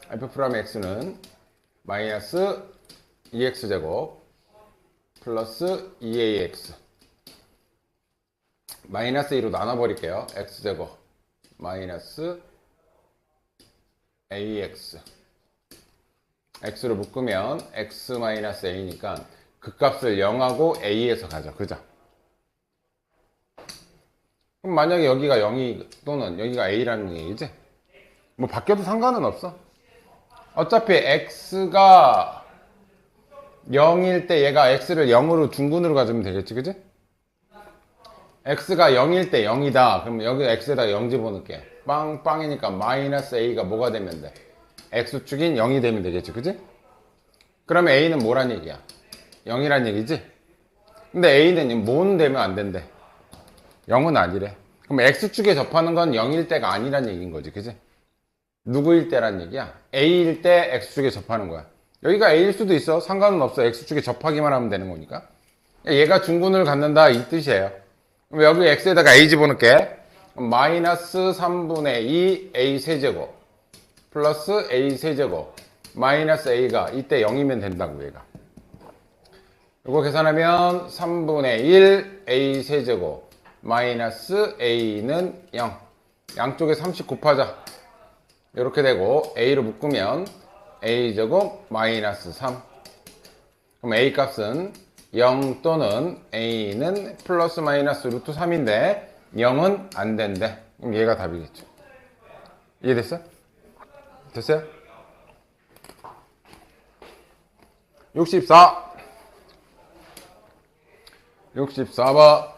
f 프라임 x는 마이너스 2x제곱 플러스 2ax 마이너스 2로 나눠버릴게요. x제곱 마이너스 ax x로 묶으면 x 마이너스 a니까 그 값을 0하고 a에서 가죠. 그죠? 그럼 만약에 여기가 0이 또는 여기가 a라는 얘기지? 뭐 바뀌어도 상관은 없어. 어차피 x가 0일 때 얘가 x를 0으로 중군으로 가주면 되겠지, 그지? x가 0일 때 0이다. 그럼 여기 x에다 0 집어넣을게. 빵이니까 마이너스 a가 뭐가 되면 돼? x축인 0이 되면 되겠지, 그지? 그러면 a는 뭐란 얘기야? 0이란 얘기지? 근데 a는 뭐는 되면 안 된대. 0은 아니래. 그럼 x축에 접하는 건 0일 때가 아니란 얘기인 거지, 그지? 누구일 때란 얘기야? a일 때 x축에 접하는 거야. 여기가 a일 수도 있어. 상관은 없어. x축에 접하기만 하면 되는 거니까. 얘가 중군을 갖는다 이 뜻이에요. 그럼 여기 x에다가 a 집어넣을게. 마이너스 3분의 2 a 세제곱 플러스 a 세제곱 마이너스 a가 이때 0이면 된다고 얘가. 이거 계산하면 3분의 1 a 세제곱 마이너스 a는 0. 양쪽에 30 곱하자. 이렇게 되고 a로 묶으면 a제곱 마이너스 3. 그럼 a 값은 0 또는 a는 플러스 마이너스 루트 3인데 0은 안 된대. 그럼 얘가 답이겠죠. 이해됐어? 됐어요? 64번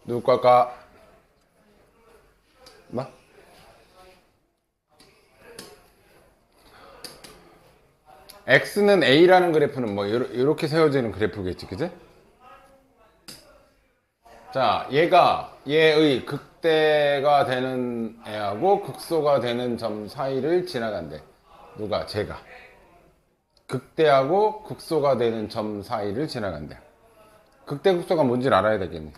누구 걸까? 뭐? x는 a라는 그래프는 뭐 이렇게 세워지는 그래프겠지, 그지? 자, 얘의 극대가 되는 애하고 극소가 되는 점 사이를 지나간대. 누가? 쟤가. 극대하고 극소가 되는 점 사이를 지나간대. 극대 극소가 뭔지를 알아야 되겠네.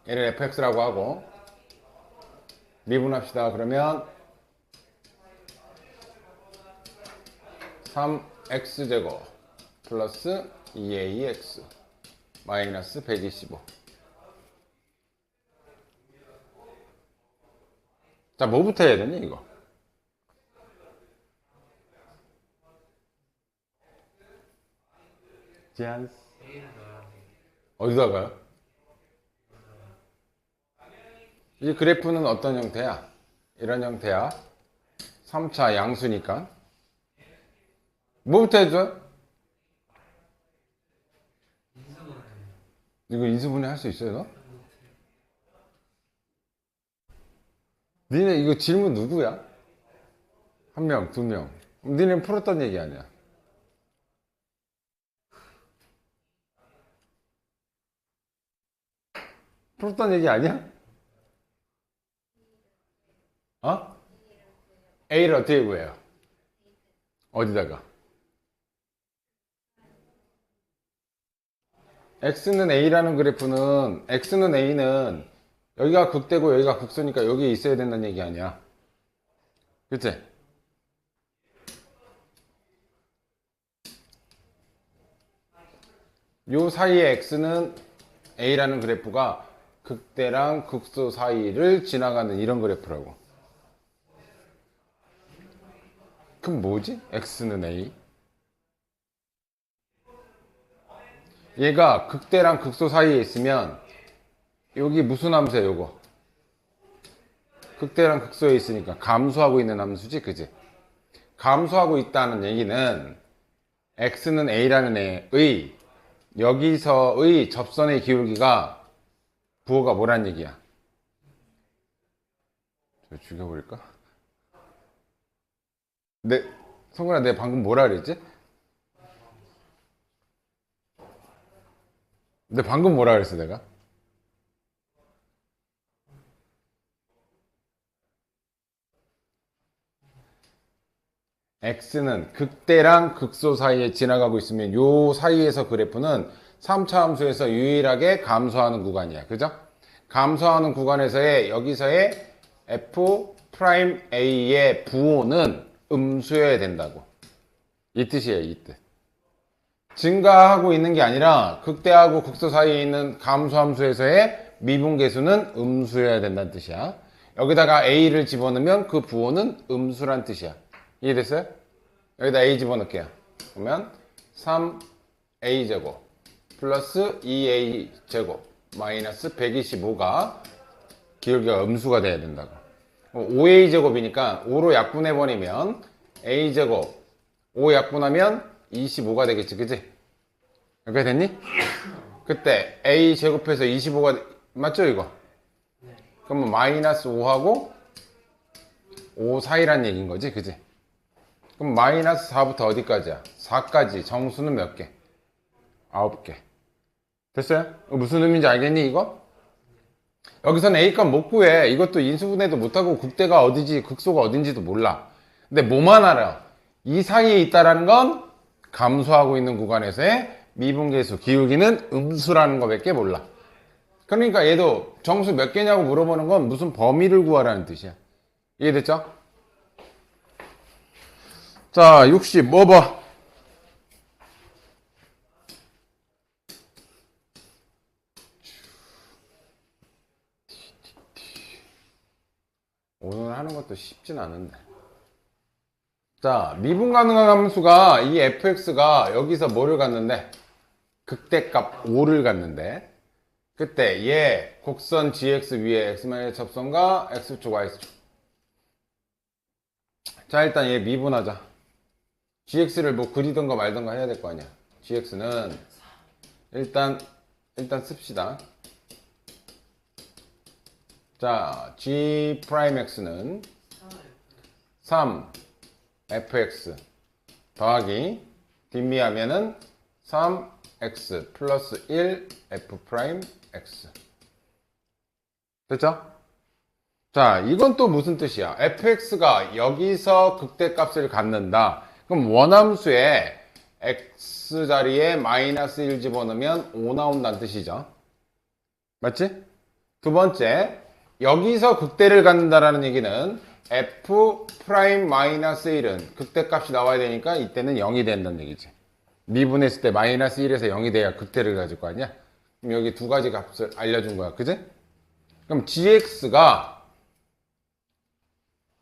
얘를 fx라고 하고 미분합시다. 그러면 3x제곱 플러스 2ax 마이너스 125. 자, 뭐부터 해야 되니 이거? 짠. 어디다가요? 이 그래프는 어떤 형태야? 이런 형태야. 3차 양수니까. 뭐부터 해줘? 이거 인수분해 할 수 있어요, 너? 니네 이거 질문 누구야? 한 명, 두 명. 니네 풀었던 얘기 아니야. 풀었던 얘기 아니야? 어? A를 어떻게 구해요? 어디다가? X는 A라는 그래프는 X는 A는 여기가 극대고 여기가 극소니까 여기에 있어야 된다는 얘기 아니야. 그치? 요 사이에 X는 A라는 그래프가 극대랑 극소 사이를 지나가는 이런 그래프라고. 그럼 뭐지? X는 A. 얘가 극대랑 극소 사이에 있으면 여기 무슨 함수야 요거? 극대랑 극소에 있으니까 감소하고 있는 함수지, 그지? 감소하고 있다는 얘기는 X는 A라는 애의 여기서의 접선의 기울기가 부호가 뭐란 얘기야? 저 죽여버릴까? 성근아, 내가 방금 뭐라 그랬지? 근데 방금 뭐라 그랬어, 내가? X는 극대랑 극소 사이에 지나가고 있으면 요 사이에서 그래프는 3차 함수에서 유일하게 감소하는 구간이야. 그죠? 감소하는 구간에서의 여기서의 f 프라임 A의 부호는 음수여야 된다고. 이 뜻이에요, 이 뜻. 증가하고 있는 게 아니라 극대하고 극소 사이에 있는 감소함수에서의 미분계수는 음수여야 된다는 뜻이야. 여기다가 A를 집어넣으면 그 부호는 음수란 뜻이야. 이해됐어요? 여기다 A 집어넣을게요. 그러면 3A제곱 플러스 2A제곱 마이너스 125가 기울기가 음수가 돼야 된다고. 5A제곱이니까 5로 약분해버리면 A제곱 5 약분하면 25가 되겠지, 그치? 이렇게 됐니? 그때 A 제곱해서 25가 맞죠, 이거? 그러면 마이너스 5하고 5 사이란 얘기인 거지, 그치? 그럼 마이너스 4부터 어디까지야? 4까지 정수는 몇 개? 9개. 됐어요? 무슨 의미인지 알겠니, 이거? 여기서는 A값 못 구해. 이것도 인수분해도 못하고 극대가 어디지, 극소가 어딘지도 몰라. 근데 뭐만 알아? 이 사이에 있다라는 건 감소하고 있는 구간에서의 미분계수, 기울기는 음수라는 거밖에 몰라. 그러니까 얘도 정수 몇 개냐고 물어보는 건 무슨 범위를 구하라는 뜻이야. 이해됐죠? 자, 60 뭐 봐? 오늘 하는 것도 쉽진 않은데. 자, 미분 가능한 함수가 이 fx가 여기서 뭐를 갖는데? 극대값 5를 갖는데, 그때 얘 곡선 gx 위에 x만의 접선과 x축 y축. 자, 일단 얘 미분하자. gx를 뭐 그리던가 말던가 해야 될 거 아니야. gx는 일단 씁시다. 자, g'x는 3fx 더하기 뒷미하면은 3x 플러스 1f'x. 됐죠? 자, 이건 또 무슨 뜻이야? fx가 여기서 극대값을 갖는다. 그럼 원함수에 x 자리에 마이너스 1 집어넣으면 5 나온다는 뜻이죠. 맞지? 두 번째, 여기서 극대를 갖는다라는 얘기는 f 프라임 마이너스 1은 극대값이 나와야 되니까 이때는 0이 된다는 얘기지. 미분했을 때 마이너스 1에서 0이 돼야 극대를 가질 거 아니야? 그럼 여기 두 가지 값을 알려준 거야. 그지? 그럼 gx가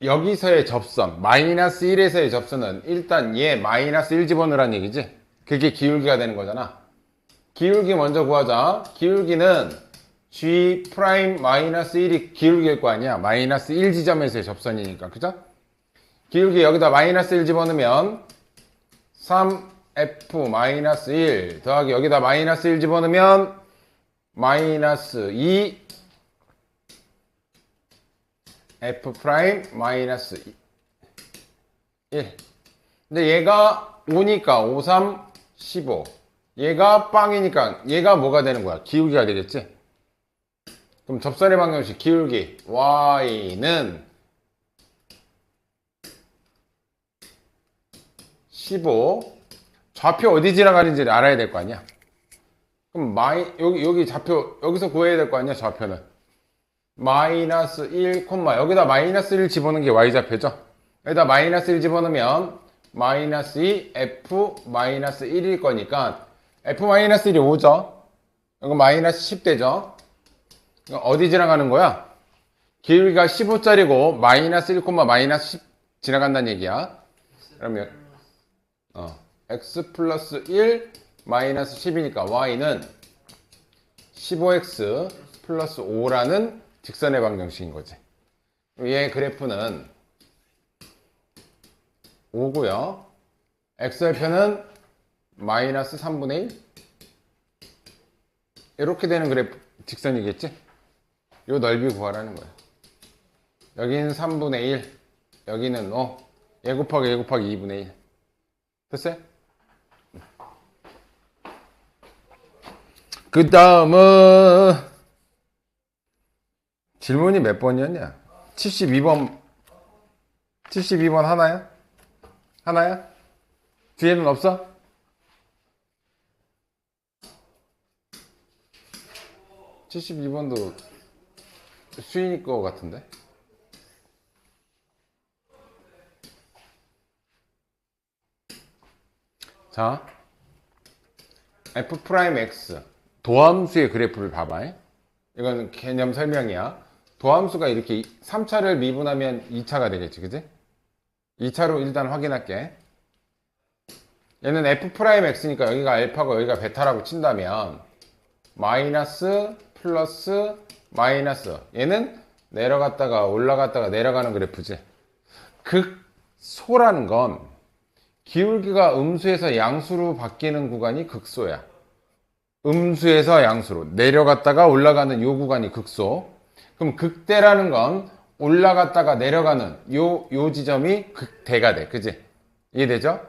여기서의 접선, 마이너스 1에서의 접선은 일단 얘 마이너스 1 집어넣으라는 얘기지? 그게 기울기가 되는 거잖아. 기울기 먼저 구하자. 기울기는 g 프라임 마이너스 1이 기울기일 거 아니야. 마이너스 1 지점에서의 접선이니까. 그죠? 기울기 여기다 마이너스 1 집어넣으면 3f 마이너스 1 더하기 여기다 마이너스 1 집어넣으면 마이너스 2 f 프라임 마이너스 1. 근데 얘가 5니까 5, 3, 15. 얘가 빵이니까 얘가 뭐가 되는 거야? 기울기가 되겠지? 그럼 접선의 방정식 기울기 y는 15. 좌표 어디 지나가는지를 알아야 될 거 아니야? 그럼 여기 좌표 여기서 구해야 될 거 아니야? 좌표는 마이너스 1, 여기다 마이너스 1 집어넣는 게 y좌표죠? 여기다 마이너스 1 집어넣으면 마이너스 2 f 마이너스 1일 거니까 f 마이너스 1이 5죠? 이거 마이너스 10 되죠? 어디 지나가는 거야? 기울기가 15짜리고 마이너스 1, 마이너스 10 지나간다는 얘기야. 그러면 x 플러스 1 마이너스 10이니까 y는 15x 플러스 5라는 직선의 방정식인 거지. 얘 그래프는 5고요. x절편은 마이너스 3분의 1 이렇게 되는 그래프 직선이겠지? 요 넓이 구하라는 거야. 여기는 3분의 1 여기는 5 얘 곱하기 얘 곱하기 2분의 1 됐어요? 그 다음은 질문이 몇 번이었냐? 72번 72번 하나야? 하나야? 뒤에는 없어? (72번도) 수인이 거 같은데? 자, F'X 도함수의 그래프를 봐봐. 이건 개념 설명이야. 도함수가 이렇게 3차를 미분하면 2차가 되겠지, 그지? 2차로 일단 확인할게. 얘는 F'X니까 여기가 알파고 여기가 베타라고 친다면 마이너스 플러스 마이너스, 얘는 내려갔다가 올라갔다가 내려가는 그래프지. 극소라는 건 기울기가 음수에서 양수로 바뀌는 구간이 극소야. 음수에서 양수로 내려갔다가 올라가는 요 구간이 극소. 그럼 극대라는 건 올라갔다가 내려가는 요 지점이 극대가 돼. 그지? 이해되죠?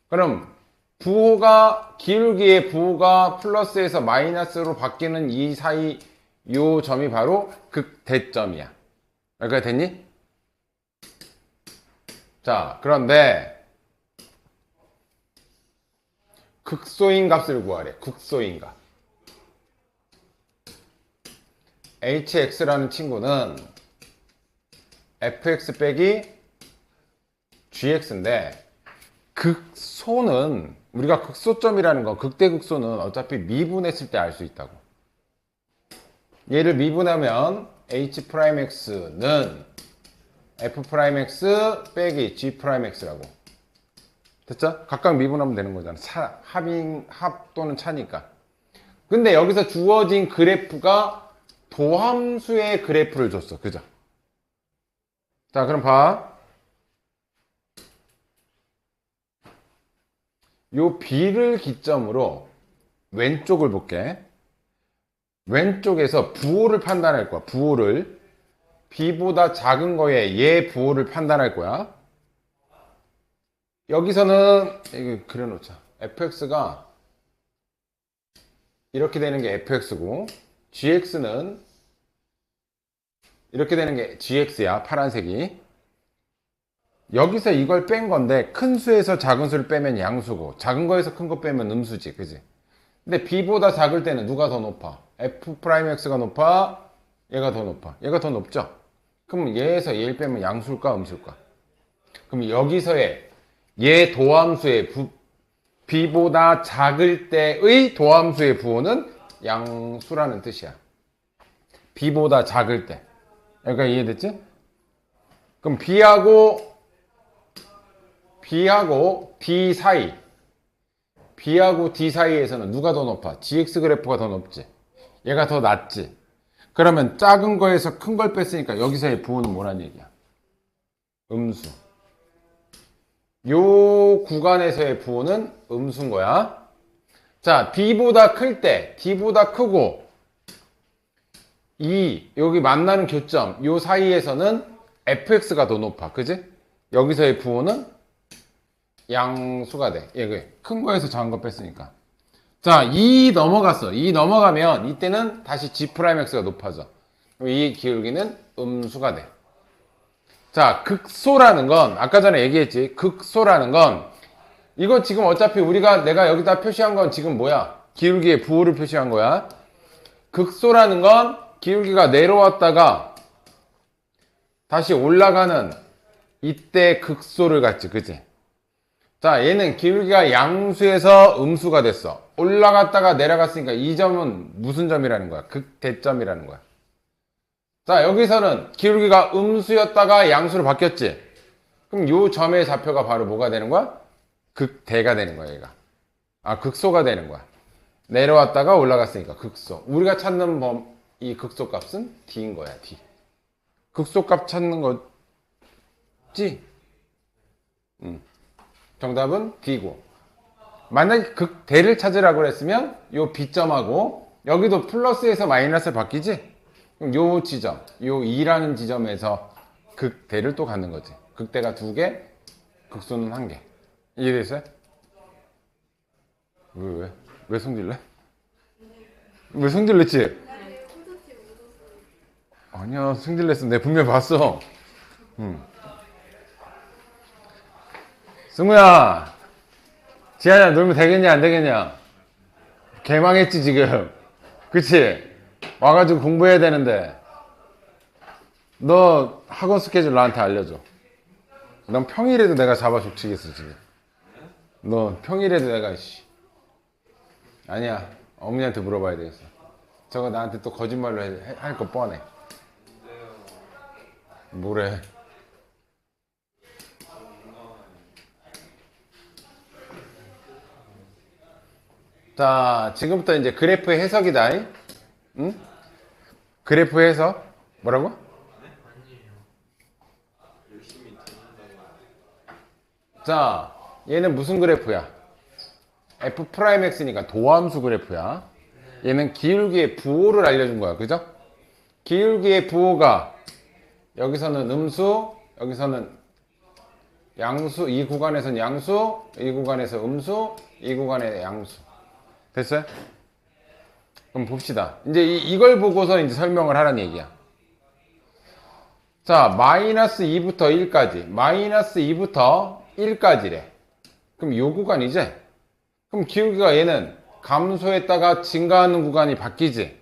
그럼 부호가, 기울기의 부호가 플러스에서 마이너스로 바뀌는 이 사이 요 점이 바로 극대점이야. 여기까지 됐니? 자, 그런데 극소인 값을 구하래. 극소인 값. hx라는 친구는 fx 빼기 gx인데, 극소는, 우리가 극소점이라는 건, 극대극소는 어차피 미분했을 때 알 수 있다고. 얘를 미분하면 h'x는 f'x 빼기 g'x라고. 됐죠? 각각 미분하면 되는 거잖아. 합 또는 차니까. 근데 여기서 주어진 그래프가 도함수의 그래프를 줬어. 그죠? 자, 그럼 봐. 요 B를 기점으로 왼쪽을 볼게. 왼쪽에서 부호를 판단할 거야. 부호를. B보다 작은 거에 얘 부호를 판단할 거야. 여기서는 이거 그려놓자. fx가 이렇게 되는 게 fx고 gx는 이렇게 되는 게 gx야. 파란색이. 여기서 이걸 뺀 건데 큰 수에서 작은 수를 빼면 양수고 작은 거에서 큰 거 빼면 음수지. 그지? 근데 b보다 작을 때는 누가 더 높아? f'x가 높아? 얘가 더 높아? 얘가 더 높죠? 그럼 얘에서 얘를 빼면 양수일까 음수일까? 그럼 여기서의 얘 도함수의 b보다 작을 때의 도함수의 부호는 양수라는 뜻이야. b보다 작을 때. 여기가 이해됐지? 그럼 b하고 d 사이, b하고 d 사이에서는 누가 더 높아? gx 그래프가 더 높지. 얘가 더 낮지. 그러면 작은 거에서 큰 걸 뺐으니까 여기서의 부호는 뭐란 얘기야? 음수. 요 구간에서의 부호는 음수인 거야. 자, b보다 클 때, d보다 크고 여기 만나는 교점 요 사이에서는 fx가 더 높아. 그지? 여기서의 부호는 양수가 돼. 큰 거에서 작은 거 뺐으니까. 자, 2 넘어갔어. 2 넘어가면 이때는 다시 g'x가 높아져. 이 기울기는 음수가 돼. 자, 극소라는 건 아까 전에 얘기했지. 극소라는 건 이거 지금 어차피 내가 여기다 표시한 건 지금 뭐야? 기울기의 부호를 표시한 거야. 극소라는 건 기울기가 내려왔다가 다시 올라가는 이때 극소를 갖지. 그치? 자, 얘는 기울기가 양수에서 음수가 됐어. 올라갔다가 내려갔으니까 이 점은 무슨 점이라는 거야? 극대점이라는 거야. 자, 여기서는 기울기가 음수였다가 양수로 바뀌었지? 그럼 요 점의 좌표가 바로 뭐가 되는 거야? 극대가 되는 거야, 얘가. 극소가 되는 거야. 내려왔다가 올라갔으니까 극소. 우리가 찾는 이 극소 값은 D인 거야, D. 극소 값 찾는 거지? 정답은 D고. 만약에 극대를 찾으라고 했으면 요 B점하고 여기도 플러스에서 마이너스를 바뀌지? 그럼 요 지점, 요 2라는 지점에서 극대를 또 갖는 거지. 극대가 2개, 극소는 1개. 이해됐어요? 왜 성질내? 왜 성질냈지? 아니야, 성질냈어. 내가 분명히 봤어. 승우야, 지한이야, 놀면 되겠냐, 안 되겠냐? 개망했지, 지금. 그치? 와가지고 공부해야 되는데. 너 학원 스케줄 나한테 알려줘. 넌 평일에도 내가 잡아주치겠어, 지금. 너 평일에도 내가 아니야, 어머니한테 물어봐야 되겠어. 저거 나한테 또 거짓말로 할 거 뻔해. 뭐래? 자, 지금부터 이제 그래프 해석이다. 응? 그래프 해석. 뭐라고? 자, 얘는 무슨 그래프야? f 프라임 x니까 도함수 그래프야. 얘는 기울기의 부호를 알려준 거야. 그죠? 기울기의 부호가 여기서는 음수, 여기서는 양수, 이 구간에서는 양수, 이 구간에서 음수, 이 구간에 양수. 됐어요? 그럼 봅시다. 이제 이걸 보고서 이제 설명을 하라는 얘기야. 자, 마이너스 2부터 1까지. 마이너스 2부터 1까지래. 그럼 요 구간이지? 그럼 기울기가 얘는 감소했다가 증가하는 구간이 바뀌지?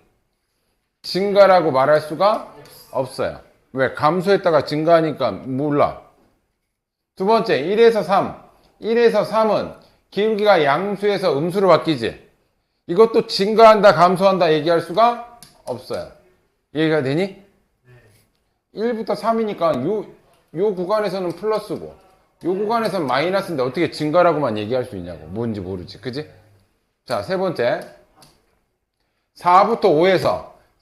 증가라고 말할 수가 없어요. 왜? 감소했다가 증가하니까 몰라. 두 번째, 1에서 3. 1에서 3은 기울기가 양수에서 음수로 바뀌지? 이것도 증가한다, 감소한다 얘기할 수가 없어요. 이해가 되니? 1부터 3이니까 요 구간에서는 플러스고 요 구간에서는 마이너스인데 어떻게 증가라고만 얘기할 수 있냐고. 뭔지 모르지. 그지? 자, 세 번째. 4부터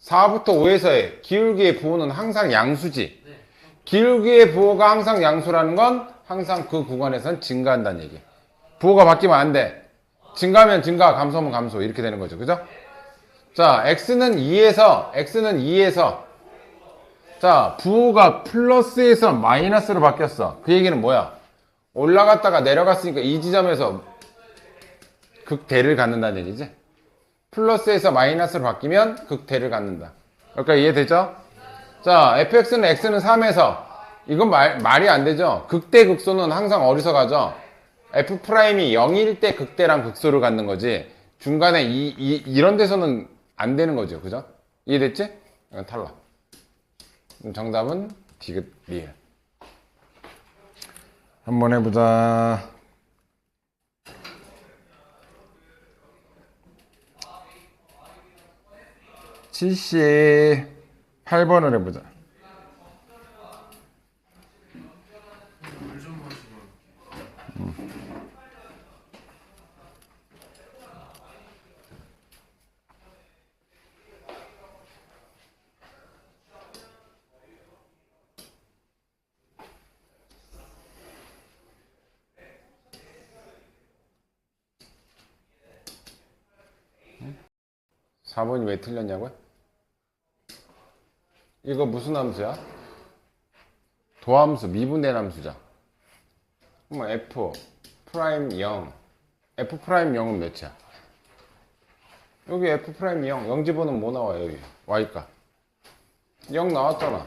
5에서의 기울기의 부호는 항상 양수지. 기울기의 부호가 항상 양수라는 건 항상 그 구간에선 증가한다는 얘기. 부호가 바뀌면 안 돼. 증가하면 증가, 감소하면 감소. 이렇게 되는 거죠. 그죠? 자, x는 2에서 자, 부호가 플러스에서 마이너스로 바뀌었어. 그 얘기는 뭐야? 올라갔다가 내려갔으니까 이 지점에서 극대를 갖는다는 얘기지. 플러스에서 마이너스로 바뀌면 극대를 갖는다. 그러니까 이해되죠? 자, fx는 x는 3에서 이건 말이 안 되죠. 극대 극소는 항상 어디서 f 프라임이 0일 때 극대랑 극소를 갖는 거지. 중간에 이런 데서는 안 되는 거죠. 그죠? 이해됐지? 이건 탈락. 정답은 디귿 리을. 한번 해보자. 78번을 해보자. 물좀 마시고. 4번이 왜 틀렸냐고요? 이거 무슨 함수야? 도함수, 미분된 함수죠. 그럼 f 프라임 0. f 프라임 0은 몇이야? 여기 f 프라임 0. 0 집어넣으면 뭐 나와요? 여기 y값 0 나왔잖아.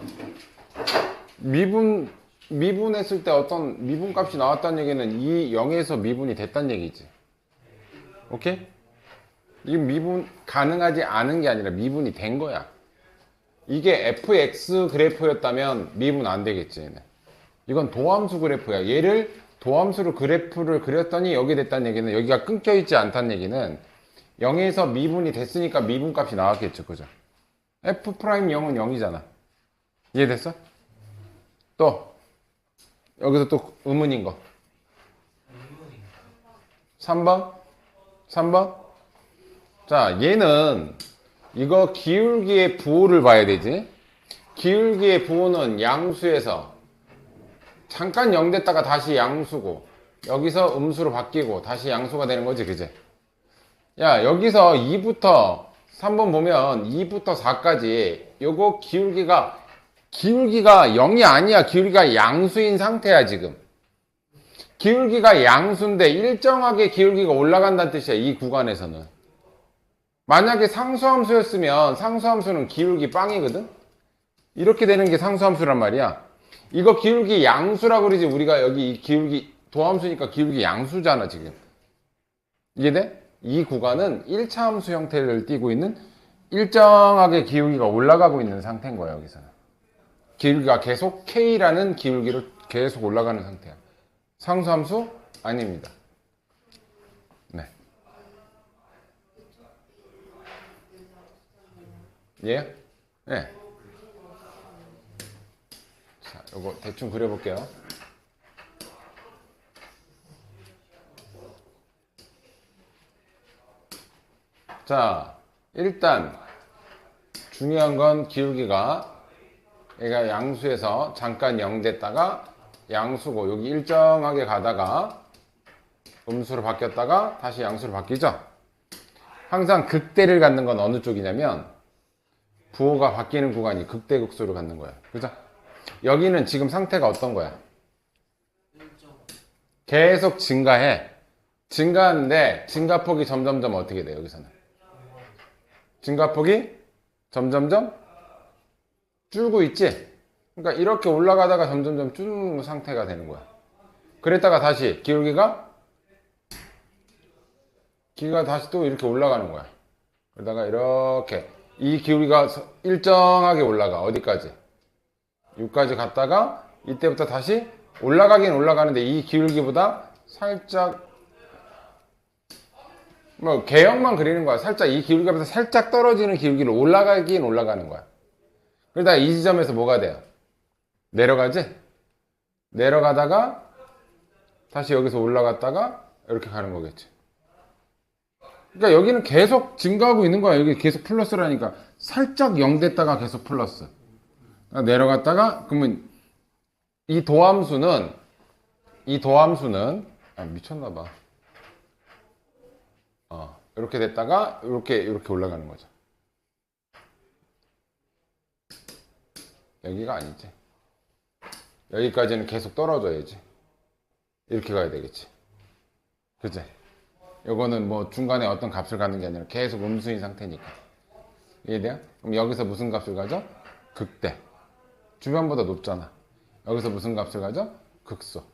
미분했을 때 어떤 미분값이 나왔다는 얘기는 이 0에서 미분이 됐다는 얘기지. 오케이? 이 미분 가능하지 않은 게 아니라 미분이 된 거야. 이게 fx 그래프였다면 미분 안 되겠지. 얘는. 이건 도함수 그래프야. 얘를 도함수로 그래프를 그렸더니 여기 됐다는 얘기는 여기가 끊겨 있지 않다는 얘기는 0에서 미분이 됐으니까 미분값이 나왔겠죠. 그죠? f 프라임 0은 0이잖아. 이해됐어? 또 여기서 또 의문인 거. 3번? 자, 얘는 이거 기울기의 부호를 봐야 되지. 기울기의 부호는 양수에서 잠깐 0 됐다가 다시 양수고 여기서 음수로 바뀌고 다시 양수가 되는 거지. 그지? 야, 여기서 2부터 3번 보면 2부터 4까지 요거 기울기가 0이 아니야. 기울기가 양수인 상태야. 지금 기울기가 양수인데 일정하게 기울기가 올라간다는 뜻이야. 이 구간에서는. 만약에 상수함수였으면 상수함수는 기울기 빵이거든? 이렇게 되는 게 상수함수란 말이야. 이거 기울기 양수라고 그러지. 우리가 여기 이 기울기 도함수니까 기울기 양수잖아 지금. 이해돼? 이 구간은 1차 함수 형태를 띠고 있는 일정하게 기울기가 올라가고 있는 상태인 거야. 여기서는 기울기가 계속 K라는 기울기로 계속 올라가는 상태야. 상수함수 아닙니다. 이해요? 네. 자, 요거 대충 그려볼게요. 자, 일단 중요한 건 기울기가 얘가 양수에서 잠깐 0 됐다가 양수고 여기 일정하게 가다가 음수로 바뀌었다가 다시 양수로 바뀌죠. 항상 극대를 갖는 건 어느 쪽이냐면 부호가 바뀌는 구간이 극대극소를 갖는 거예요. 그죠? 여기는 지금 상태가 어떤 거야? 계속 증가해. 증가하는데 증가폭이 점점점 어떻게 돼 여기서는? 증가폭이 점점점 줄고 있지? 그러니까 이렇게 올라가다가 점점점 줄는 상태가 되는 거야. 그랬다가 다시 기울기가 다시 또 이렇게 올라가는 거야. 그러다가 이렇게 이 기울기가 일정하게 올라가. 어디까지? 6까지 갔다가 이때부터 다시 올라가긴 올라가는데 이 기울기보다 살짝 뭐 개형만 그리는 거야. 살짝 이 기울기보다 살짝 떨어지는 기울기를 올라가긴 올라가는 거야. 그러다가 이 지점에서 뭐가 돼요? 내려가지? 내려가다가 다시 여기서 올라갔다가 이렇게 가는 거겠지. 그러니까 여기는 계속 증가하고 있는 거야. 여기 계속 플러스라니까. 살짝 0 됐다가 계속 플러스. 내려갔다가 그러면 이 도함수는 미쳤나봐. 이렇게 됐다가 이렇게 올라가는 거죠. 여기가 아니지. 여기까지는 계속 떨어져야지. 이렇게 가야 되겠지. 그치? 요거는 뭐 중간에 어떤 값을 갖는 게 아니라 계속 음수인 상태니까. 이해돼요? 그럼 여기서 무슨 값을 가져? 극대. 주변보다 높잖아. 여기서 무슨 값을 가져? 극소.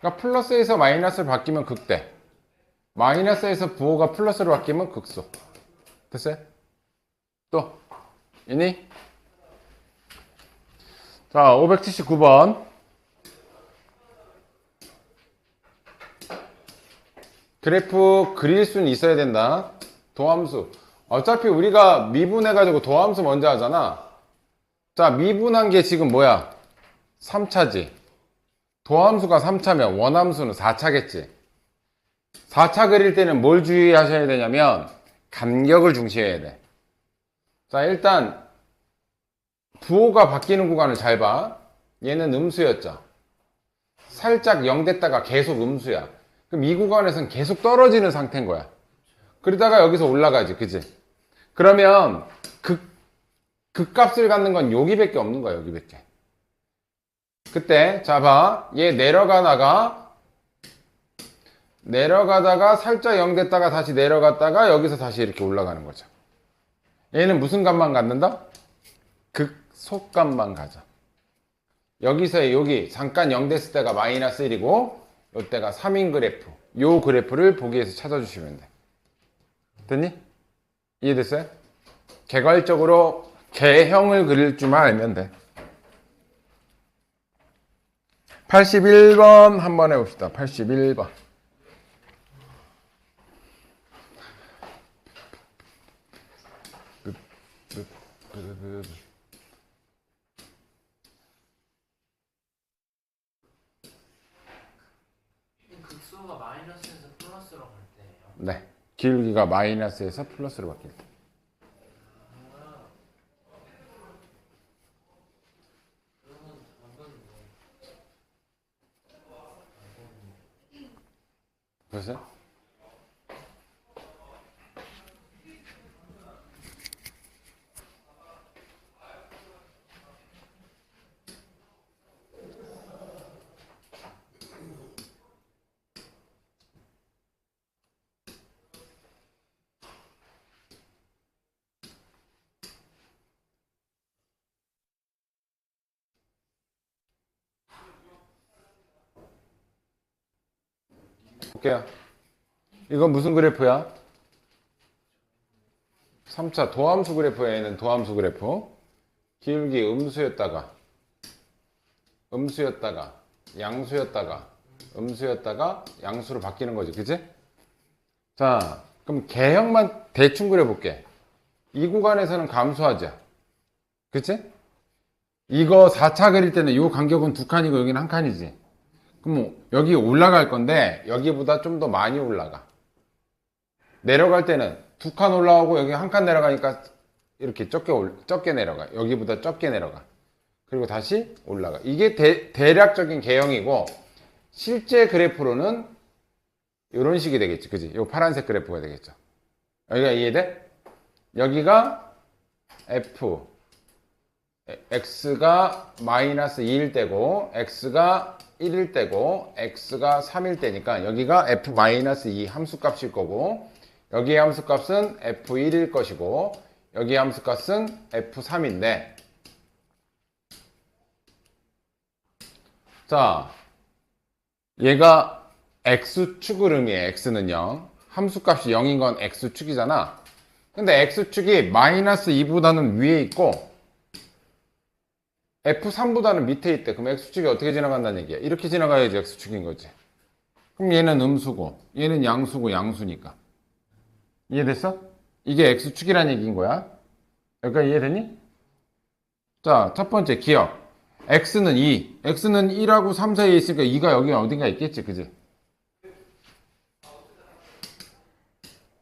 그러니까 플러스에서 마이너스를 바뀌면 극대. 마이너스에서 부호가 플러스로 바뀌면 극소. 됐어요? 또 이니? 자, 579번. 그래프 그릴 수는 있어야 된다. 도함수. 어차피 우리가 미분해가지고 도함수 먼저 하잖아. 자, 미분한 게 지금 뭐야? 3차지. 도함수가 3차면 원함수는 4차겠지. 4차 그릴 때는 뭘 주의하셔야 되냐면 간격을 중시해야 돼. 자, 일단 부호가 바뀌는 구간을 잘 봐. 얘는 음수였죠. 살짝 0 됐다가 계속 음수야. 그럼 이 구간에서는 계속 떨어지는 상태인 거야. 그러다가 여기서 올라가지, 그치? 그러면 극값을 갖는 건 여기밖에 없는 거야, 여기밖에. 그때 자 봐, 얘 내려가다가 살짝 0 됐다가 다시 내려갔다가 여기서 다시 이렇게 올라가는 거죠. 얘는 무슨 값만 갖는다? 극소값만 가져. 여기서 여기 잠깐 0 됐을 때가 마이너스 1이고 이때가 3인 그래프. 요 그래프를 보기에서 찾아주시면 돼. 됐니? 이해됐어요? 개괄적으로 개형을 그릴 줄만 알면 돼. 81번 한번 해봅시다. 81번. 극소가 마이너스에서 플러스로 갈 때예요. 네. 기울기가 마이너스에서 플러스로 바뀔 때. 보세요. 볼게요. 이건 무슨 그래프야? 3차 도함수 그래프야. 얘는 도함수 그래프. 기울기 음수였다가 양수였다가 양수로 바뀌는 거지. 그치? 자, 그럼 개형만 대충 그려볼게. 이 구간에서는 감소하자. 그치? 이거 4차 그릴 때는 이 간격은 두 칸이고 여기는 한 칸이지. 그럼 뭐 여기 올라갈 건데 여기보다 좀 더 많이 올라가. 내려갈 때는 두 칸 올라오고 여기 한 칸 내려가니까 이렇게 적게 내려가. 여기보다 적게 내려가. 그리고 다시 올라가. 이게 대략적인 개형이고 실제 그래프로는 이런 식이 되겠지. 그지? 이 파란색 그래프가 되겠죠. 여기가 이해돼? 여기가 F X가 마이너스 2일 때고 X가 1일 때고 X가 3일 때니까 여기가 F 마이너스 2 함수값일 거고 여기의 함수값은 F1일 것이고 여기의 함수값은 F3인데 자 얘가 X축을 의미해. X는 0 함수값이 0인 건 X축이잖아. 근데 X축이 마이너스 2보다는 위에 있고 F3보다는 밑에 있대. 그럼 X축이 어떻게 지나간다는 얘기야? 이렇게 지나가야지 X축인 거지. 그럼 얘는 음수고 얘는 양수고 양수니까. 이해됐어? 이게 X축이란 얘기인 거야. 여기까지 이해되니? 자, 첫 번째 기억. X는 2. X는 1하고 3 사이에 있으니까 2가 여기 어딘가 있겠지. 그지?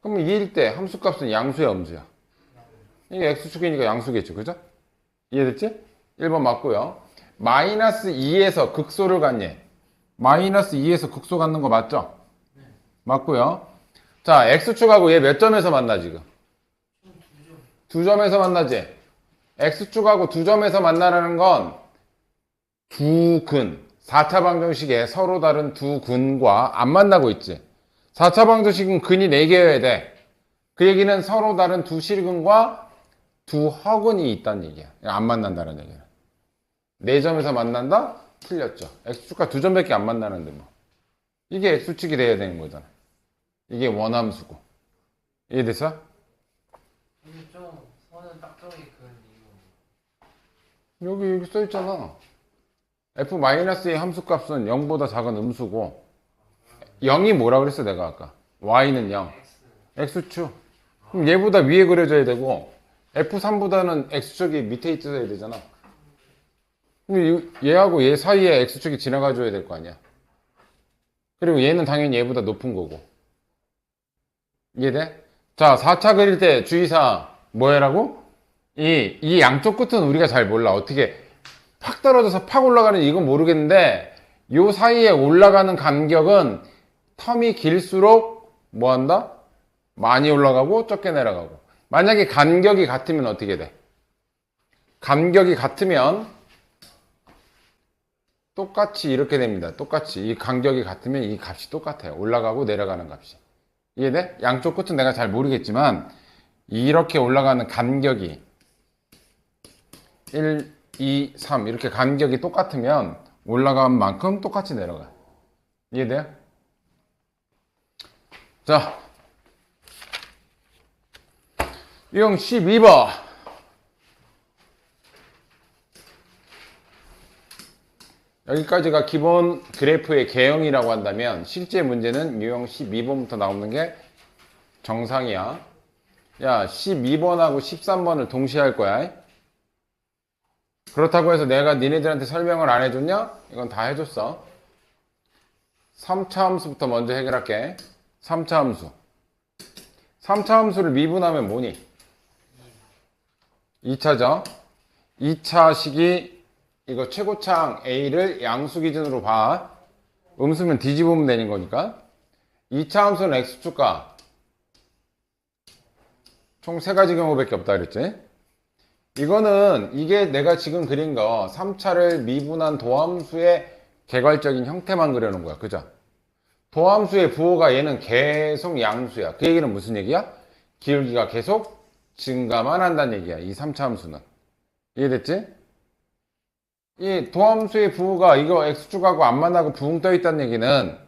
그럼 2일 때 함수값은 양수야 음수야? 이게 X축이니까 양수겠죠. 그죠? 이해됐지? 1번 맞고요. 마이너스 2에서 극소를 갖니? 마이너스 2에서 극소 갖는 거 맞죠? 맞고요. 자, X축하고 얘 몇 점에서 만나 지금? 두 점에서 만나지? X축하고 두 점에서 만나라는 건 두 근, 4차 방정식에 서로 다른 두 근과 안 만나고 있지? 4차 방정식은 근이 4개여야 돼. 그 얘기는 서로 다른 두 실근과 두 허근이 있다는 얘기야. 안 만난다는 얘기야. 4점에서 만난다? 틀렸죠. X축과 2점밖에 안 만나는데 뭐. 이게 X축이 돼야 되는 거잖아. 이게 원함수고. 이해됐어? 근데 좀 선은 딱정이 그은 이유. 여기 써있잖아. F-의 함수값은 0보다 작은 음수고 0이 뭐라 그랬어 내가 아까? Y는 0. X축. 그럼 얘보다 위에 그려져야 되고 F3보다는 X축이 밑에 있어야 되잖아. 그럼 얘하고 얘 사이에 X축이 지나가 줘야 될 거 아니야. 그리고 얘는 당연히 얘보다 높은 거고. 이해돼? 자, 4차 그릴 때 주의사항 뭐 해라고? 이 양쪽 끝은 우리가 잘 몰라. 어떻게 팍 떨어져서 팍 올라가는 이건 모르겠는데 요 사이에 올라가는 간격은 텀이 길수록 뭐 한다? 많이 올라가고 적게 내려가고. 만약에 간격이 같으면 어떻게 돼? 간격이 같으면 똑같이 이렇게 됩니다. 똑같이 이 간격이 같으면 이 값이 똑같아요. 올라가고 내려가는 값이. 이해돼? 양쪽 끝은 내가 잘 모르겠지만 이렇게 올라가는 간격이 1, 2, 3 이렇게 간격이 똑같으면 올라간 만큼 똑같이 내려가. 이해돼요? 자, 유형 12번. 여기까지가 기본 그래프의 개형이라고 한다면 실제 문제는 유형 12번부터 나오는 게 정상이야. 야, 12번하고 13번을 동시에 할 거야. 그렇다고 해서 내가 니네들한테 설명을 안 해줬냐? 이건 다 해줬어. 3차 함수부터 먼저 해결할게. 3차 함수. 3차 함수를 미분하면 뭐니? 2차죠. 2차식이 이거 최고차항 A를 양수 기준으로 봐. 음수면 뒤집으면 되는 거니까. 2차 함수는 X축과 총 3가지 경우밖에 없다 그랬지. 이거는 이게 내가 지금 그린 거 3차를 미분한 도함수의 개괄적인 형태만 그려놓은 거야. 그죠? 도함수의 부호가 얘는 계속 양수야. 그 얘기는 무슨 얘기야? 기울기가 계속 증가만 한다는 얘기야. 이 3차 함수는. 이해됐지? 이 도함수의 부호가 이거 X축하고 안 만나고 붕 떠 있다는 얘기는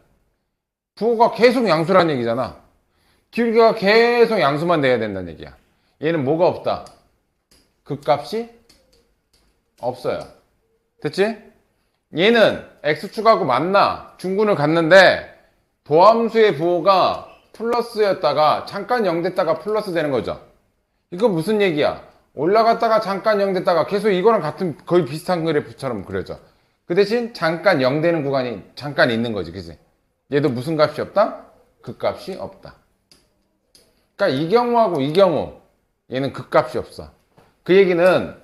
부호가 계속 양수라는 얘기잖아. 기울기가 계속 양수만 돼야 된다는 얘기야. 얘는 뭐가 없다? 극값이 없어요. 됐지? 얘는 X축하고 만나 중군을 갖는데 도함수의 부호가 플러스였다가 잠깐 0 됐다가 플러스 되는 거죠. 이거 무슨 얘기야? 올라갔다가 잠깐 0 됐다가 계속 이거랑 같은 거의 비슷한 그래프처럼 그려져. 그 대신 잠깐 0 되는 구간이 잠깐 있는 거지, 그지? 얘도 무슨 값이 없다? 극값이 없다. 그러니까 이 경우하고 이 경우 얘는 극값이 없어. 그 얘기는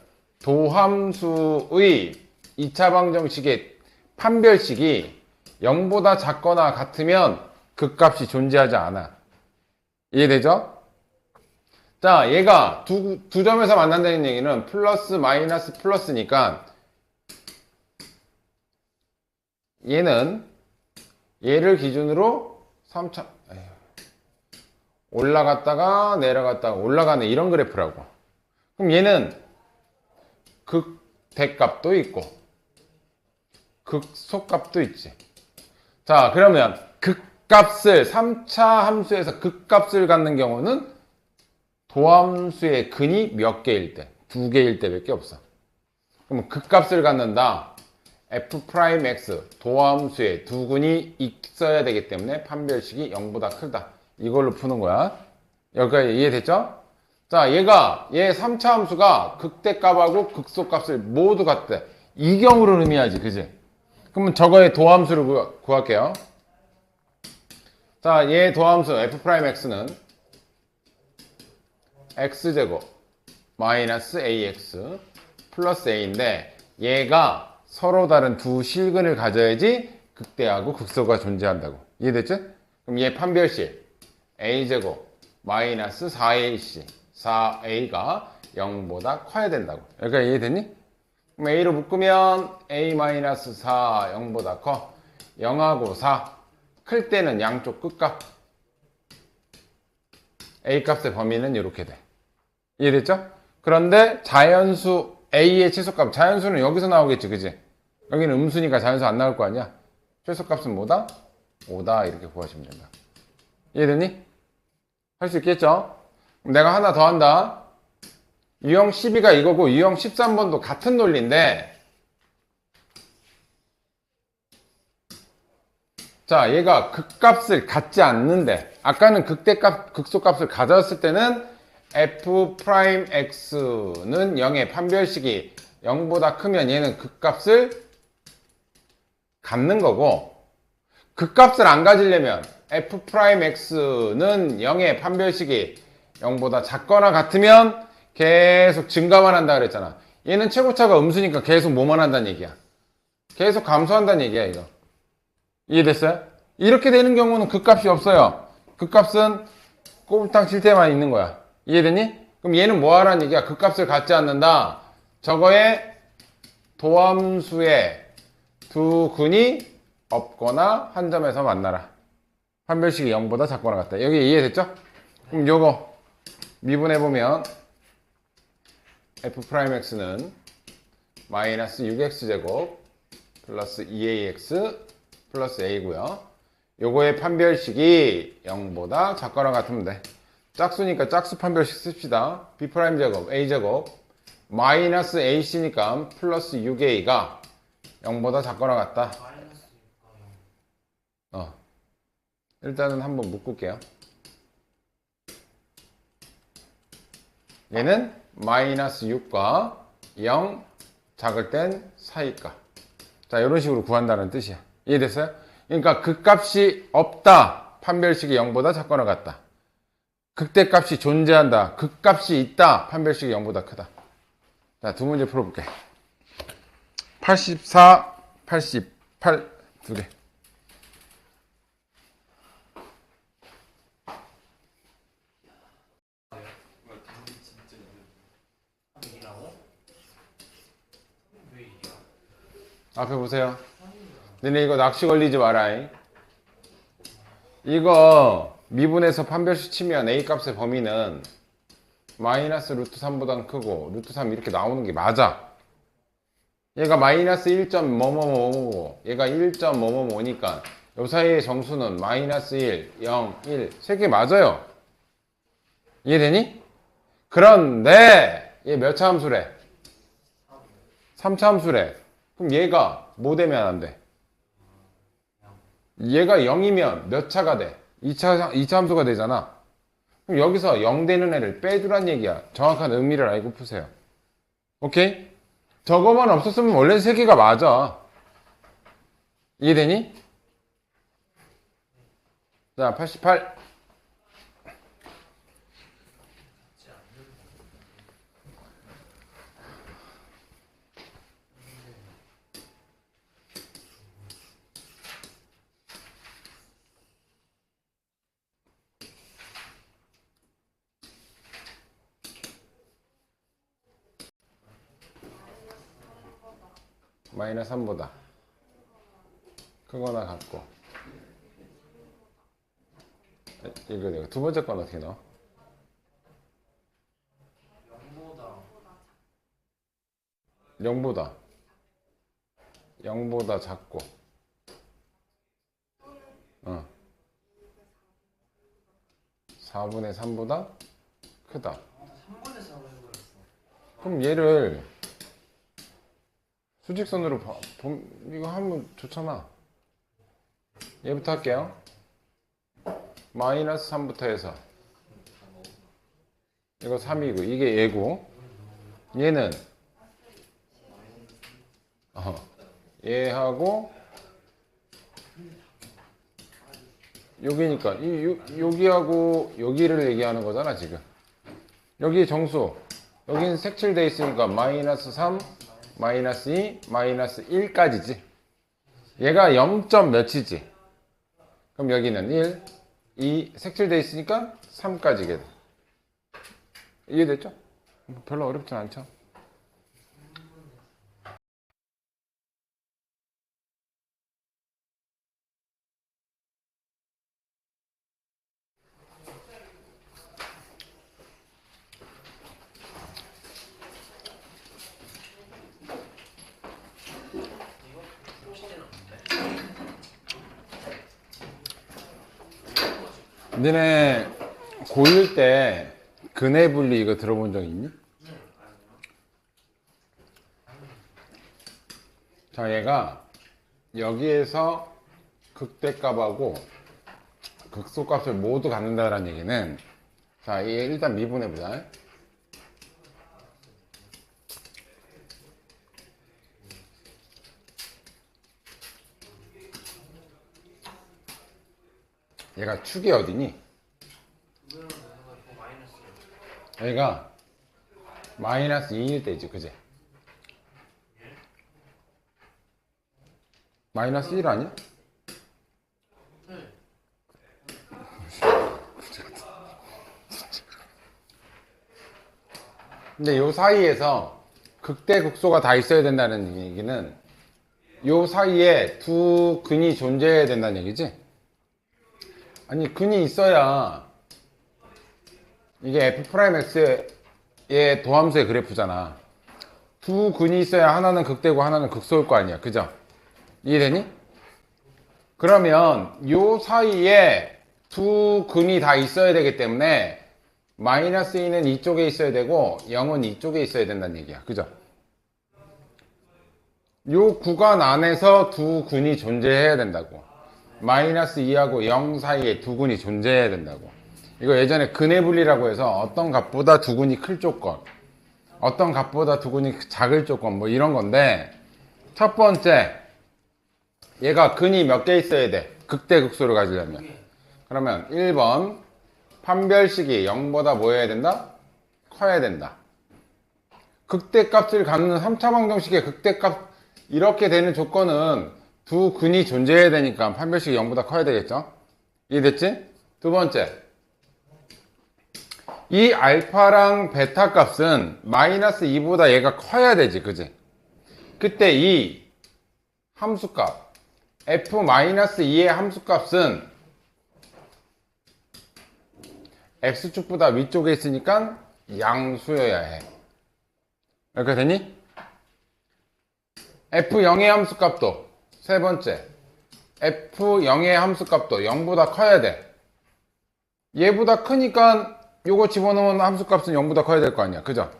도함수의 2차 방정식의 판별식이 0보다 작거나 같으면 극값이 존재하지 않아. 이해되죠? 자, 얘가 두 점에서 만난다는 얘기는 플러스 마이너스 플러스니까 얘는 얘를 기준으로 3차 올라갔다가 내려갔다가 올라가는 이런 그래프라고. 그럼 얘는 극대값도 있고 극소값도 있지. 자, 그러면 극값을 3차 함수에서 극값을 갖는 경우는 도함수의 근이 몇 개일 때? 2개일 때밖에 없어. 그럼 극값을 갖는다. f'x 도함수의 두 근이 있어야 되기 때문에 판별식이 0보다 크다. 이걸로 푸는 거야. 여기까지 이해됐죠? 자, 얘 3차 함수가 극대값하고 극소값을 모두 같대. 이 경우를 의미하지, 그지? 그러면 저거의 도함수를 구할게요. 자, 얘 도함수 f'x는 x제곱 마이너스 ax 플러스 a인데 얘가 서로 다른 두 실근을 가져야지 극대하고 극소가 존재한다고. 이해됐지? 그럼 얘 판별식 a제곱 마이너스 4ac 4a가 0보다 커야 된다고. 여기까지 이해됐니? 그럼 a로 묶으면 a 마이너스 4 0보다 커. 0하고 4 클 때는 양쪽 끝값 a 값의 범위는 이렇게 돼. 이해됐죠? 그런데 자연수 a의 최소값, 자연수는 여기서 나오겠지, 그지? 여기는 음수니까 자연수 안 나올 거 아니야? 최소값은 뭐다? 5다. 이렇게 구하시면 된다. 이해됐니? 할 수 있겠죠? 그럼 내가 하나 더 한다. 유형 12가 이거고 유형 13번도 같은 논리인데, 자, 얘가 극값을 갖지 않는데, 아까는 극대값, 극소값을 가졌을 때는 f'x는 0의 판별식이 0보다 크면 얘는 극값을 갖는 거고, 극값을 안 가지려면 f'x는 0의 판별식이 0보다 작거나 같으면 계속 증가만 한다 그랬잖아. 얘는 최고차가 음수니까 계속 뭐만 한다는 얘기야. 계속 감소한다는 얘기야, 이거. 이해됐어요? 이렇게 되는 경우는 극값이 없어요. 극값은 꼬불탕 칠 때만 있는 거야. 이해됐니? 그럼 얘는 뭐 하라는 얘기야? 극값을 갖지 않는다. 저거에 도함수의 두 근이 없거나 한 점에서 만나라. 판별식이 0보다 작거나 같다. 여기 이해됐죠? 그럼 요거 미분해보면 f'x는 마이너스 6x제곱 플러스 2ax 플러스 a고요. 요거의 판별식이 0보다 작거나 같으면 돼. 짝수니까 짝수 판별식 씁시다. b'제곱 a제곱 마이너스 ac니까 플러스 6a가 0보다 작거나 같다. 마이너스 6가 0. 일단은 한번 묶을게요. 얘는 마이너스 6과 0 작을 땐 사이가. 자, 이런 식으로 구한다는 뜻이야. 이해됐어요? 그러니까 극값이 없다. 판별식이 0보다 작거나 같다. 극대값이 존재한다. 극값이 있다. 판별식이 0보다 크다. 자, 두 문제 풀어볼게. 84, 88 두 개. 왜 이래요? 앞에 보세요. 너네 이거 낚시 걸리지 마라. 이거 미분해서 판별식 치면 a 값의 범위는 마이너스 루트 3보다 크고 루트 3 이렇게 나오는 게 맞아. 얘가 마이너스 1점 뭐뭐뭐고 얘가 1점 뭐뭐뭐니까 요 사이의 정수는 마이너스 1, 0, 1 세 개 맞아요. 이해되니? 그런데 얘 몇 차 함수래? 3차 함수래. 그럼 얘가 뭐 되면 안 돼? 얘가 0이면 몇 차가 돼? 2차 함수가 되잖아. 그럼 여기서 0 되는 애를 빼주란 얘기야. 정확한 의미를 알고 푸세요. 오케이? 저거만 없었으면 원래 3개가 맞아. 이해되니? 자, 88. 마이너스 3보다 크거나 같고. 이거 두 번째 건 어떻게 넣어? 0보다 0보다 작고. 4분의 3보다 크다. 3분의 4로 해버렸어. 그럼 얘를 수직선으로 이거 하면 좋잖아. 얘부터 할게요. 마이너스 3부터 해서 이거 3이고 이게 얘고, 얘는 얘하고 여기니까 여기하고 여기를 얘기하는 거잖아 지금. 여기 정수, 여기는 색칠돼 있으니까 마이너스 3, 마이너스 2, 마이너스 1까지지. 얘가 0. 몇이지. 그럼 여기는 1, 2, 색칠돼 있으니까 3까지게 돼. 이해됐죠? 별로 어렵진 않죠? 너네 고1 때 근해 분리 이거 들어본 적 있니? 자, 얘가 여기에서 극대값하고 극소값을 모두 갖는다는 얘기는, 자, 얘 일단 미분해보자. 얘가 축이 어디니? 얘가 마이너스 2일 때지, 그지? 마이너스 1 아니야? 근데 요 사이에서 극대 극소가 다 있어야 된다는 얘기는 요 사이에 두 근이 존재해야 된다는 얘기지? 아니, 근이 있어야 이게 f'x의 도함수의 그래프잖아. 두 근이 있어야 하나는 극대고 하나는 극소일 거 아니야, 그죠? 이해되니? 그러면 요 사이에 두 근이 다 있어야 되기 때문에 마이너스 2는 이쪽에 있어야 되고 0은 이쪽에 있어야 된다는 얘기야, 그죠? 요 구간 안에서 두 근이 존재해야 된다고. 마이너스 2하고 0 사이에 두 근이 존재해야 된다고. 이거 예전에 근해 분리라고 해서 어떤 값보다 두 근이 클 조건, 어떤 값보다 두 근이 작을 조건, 뭐 이런 건데, 첫 번째, 얘가 근이 몇 개 있어야 돼? 극대 극소를 가지려면. 그러면 1번 판별식이 0보다 뭐 해야 된다? 커야 된다. 극대값을 갖는 3차 방정식의 극대값 이렇게 되는 조건은 두 근이 존재해야 되니까 판별식이 0보다 커야 되겠죠? 이해됐지? 두 번째, 이 알파랑 베타 값은 마이너스 2보다 얘가 커야 되지, 그지? 그때 이 함수값 f-2의 함수값은 x축보다 위쪽에 있으니까 양수여야 해. 이렇게 되니? f0의 함수값도, 세 번째, f0의 함수값도 0보다 커야 돼. 얘보다 크니까 요거 집어넣은 함수값은 0보다 커야 될 거 아니야, 그죠?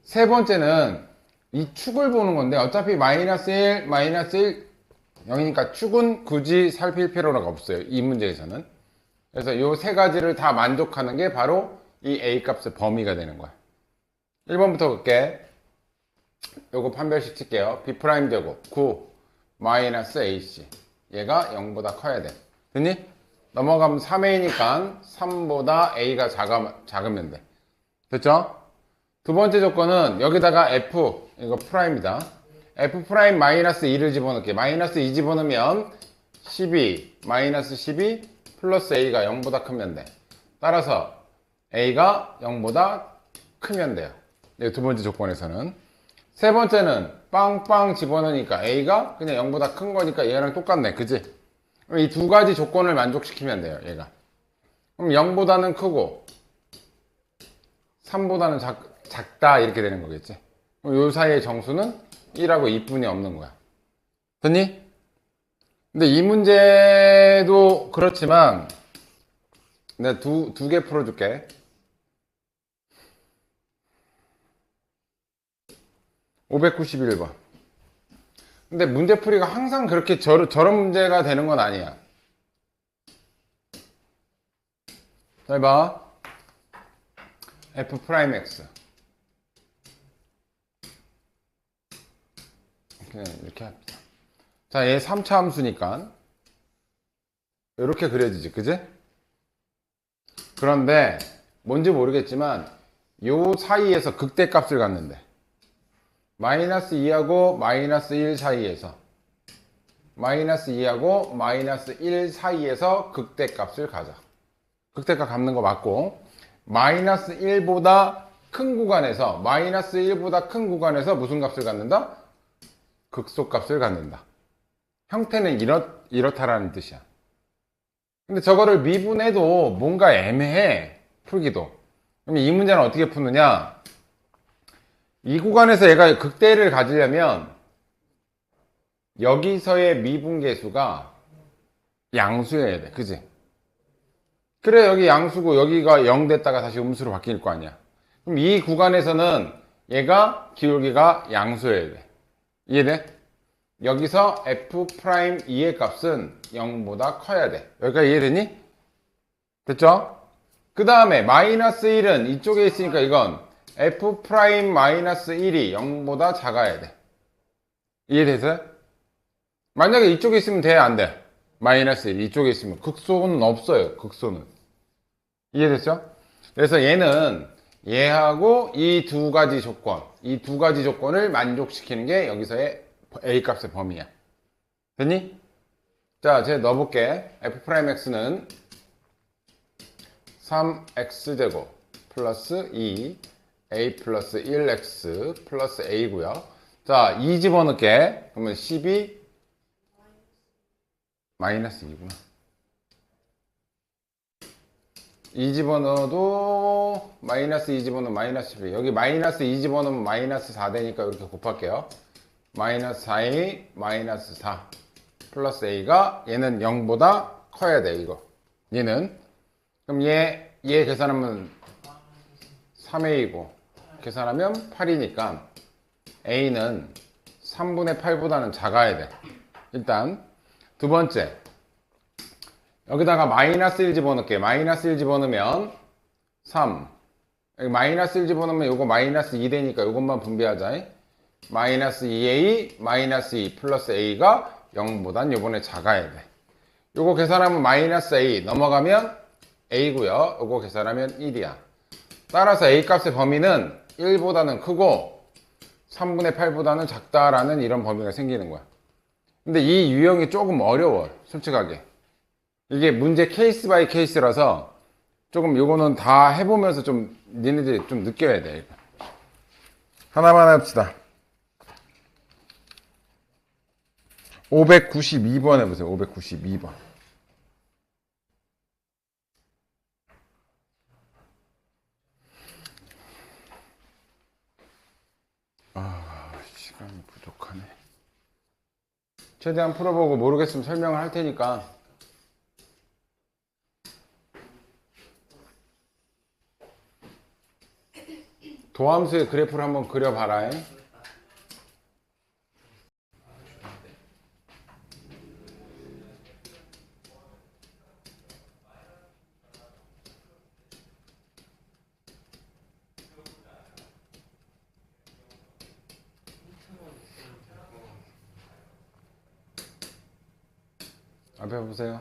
세 번째는 이 축을 보는 건데, 어차피 마이너스 1, 마이너스 1, 0이니까 축은 굳이 살필 필요가 없어요, 이 문제에서는. 그래서 요 세 가지를 다 만족하는 게 바로 이 A 값의 범위가 되는 거야. 1번부터 볼게. 요거 판별식 칠게요. B 프라임 제곱 9 마이너스 AC. 얘가 0보다 커야 돼. 됐니? 넘어가면 3A니까 3보다 A가 작으면 돼. 됐죠? 두 번째 조건은 여기다가 F, 이거 프라임이다. F 프라임 마이너스 2를 집어넣게. 마이너스 2 집어넣으면 12, 마이너스 12 플러스 A가 0보다 크면 돼. 따라서 A가 0보다 크면 돼요. 두 번째 조건에서는. 세 번째는 빵빵 집어넣으니까 A가 그냥 0보다 큰 거니까 얘랑 똑같네. 그지? 이 두 가지 조건을 만족시키면 돼요. 얘가. 그럼 0보다는 크고 3보다는 작다 이렇게 되는 거겠지. 그럼 요 사이의 정수는 1하고 2분이 없는 거야. 됐니? 근데 이 문제도 그렇지만 내가 두 개 풀어줄게. 591번. 근데 문제풀이가 항상 그렇게 저런 문제가 되는 건 아니야. 잘 봐. F 프라임 X. 그냥 이렇게 합니다. 자, 얘 3차 함수니까 이렇게 그려지지, 그지? 그런데 뭔지 모르겠지만 요 사이에서 극대값을 갖는데 마이너스 2하고 마이너스 1 사이에서 마이너스 2하고 마이너스 1 사이에서 극대값을 가져. 극대값 갖는 거 맞고 마이너스 1보다 큰 구간에서 마이너스 1보다 큰 구간에서 무슨 값을 갖는다? 극소값을 갖는다. 형태는 이렇다라는 뜻이야. 근데 저거를 미분해도 뭔가 애매해. 풀기도. 그럼 이 문제는 어떻게 푸느냐? 이 구간에서 얘가 극대를 가지려면 여기서의 미분계수가 양수여야 돼. 그지? 그래, 여기 양수고 여기가 0 됐다가 다시 음수로 바뀔 거 아니야. 그럼 이 구간에서는 얘가 기울기가 양수여야 돼. 이해돼? 여기서 F'2의 값은 0보다 커야 돼. 여기까지 이해되니? 됐죠? 그 다음에 마이너스 1은 이쪽에 있으니까 이건 F'-1이 0보다 작아야 돼. 이해됐어요? 만약에 이쪽에 있으면 돼? 안 돼? 마이너스 1 이쪽에 있으면 극소는 없어요. 극소는. 이해됐죠? 그래서 얘는 얘하고 이 두 가지 조건, 이 두 가지 조건을 만족시키는 게 여기서의 A 값의 범위야. 됐니? 자, 제가 넣어볼게. F'X는 3X제곱 플러스 2 A 플러스 1X 플러스 A고요. 자, 2 집어넣을게. 그러면 12 마이너스 2구나. 2 집어넣어도 마이너스 2 집어넣으면 마이너스 12. 여기 마이너스 2 집어넣으면 마이너스 4 되니까 이렇게 곱할게요. 마이너스 4A 마이너스 4 플러스 A가 얘는 0보다 커야 돼. 이거 얘는 그럼 얘 계산하면 3A고 계산하면 8이니까 A는 3분의 8보다는 작아야 돼. 일단 두 번째 여기다가 마이너스 1 집어넣을게. 마이너스 1 집어넣으면 3 여기 마이너스 1 집어넣으면 요거 마이너스 2 되니까 요것만 분배하자. 마이너스 2A 마이너스 2 플러스 A가 0보단 요번에 작아야 돼. 요거 계산하면 마이너스 A 넘어가면 A고요. 요거 계산하면 1이야. 따라서 A 값의 범위는 1보다는 크고 3분의 8보다는 작다라는 이런 범위가 생기는 거야. 근데 이 유형이 조금 어려워. 솔직하게. 이게 문제 케이스 바이 케이스라서 조금 요거는 다 해보면서 좀 니네들이 좀 느껴야 돼. 하나만 해봅시다. 592번 해보세요. 592번. 시간이 부족하네. 최대한 풀어보고 모르겠으면 설명을 할 테니까. 도함수의 그래프를 한번 그려봐라. 앞에 보세요.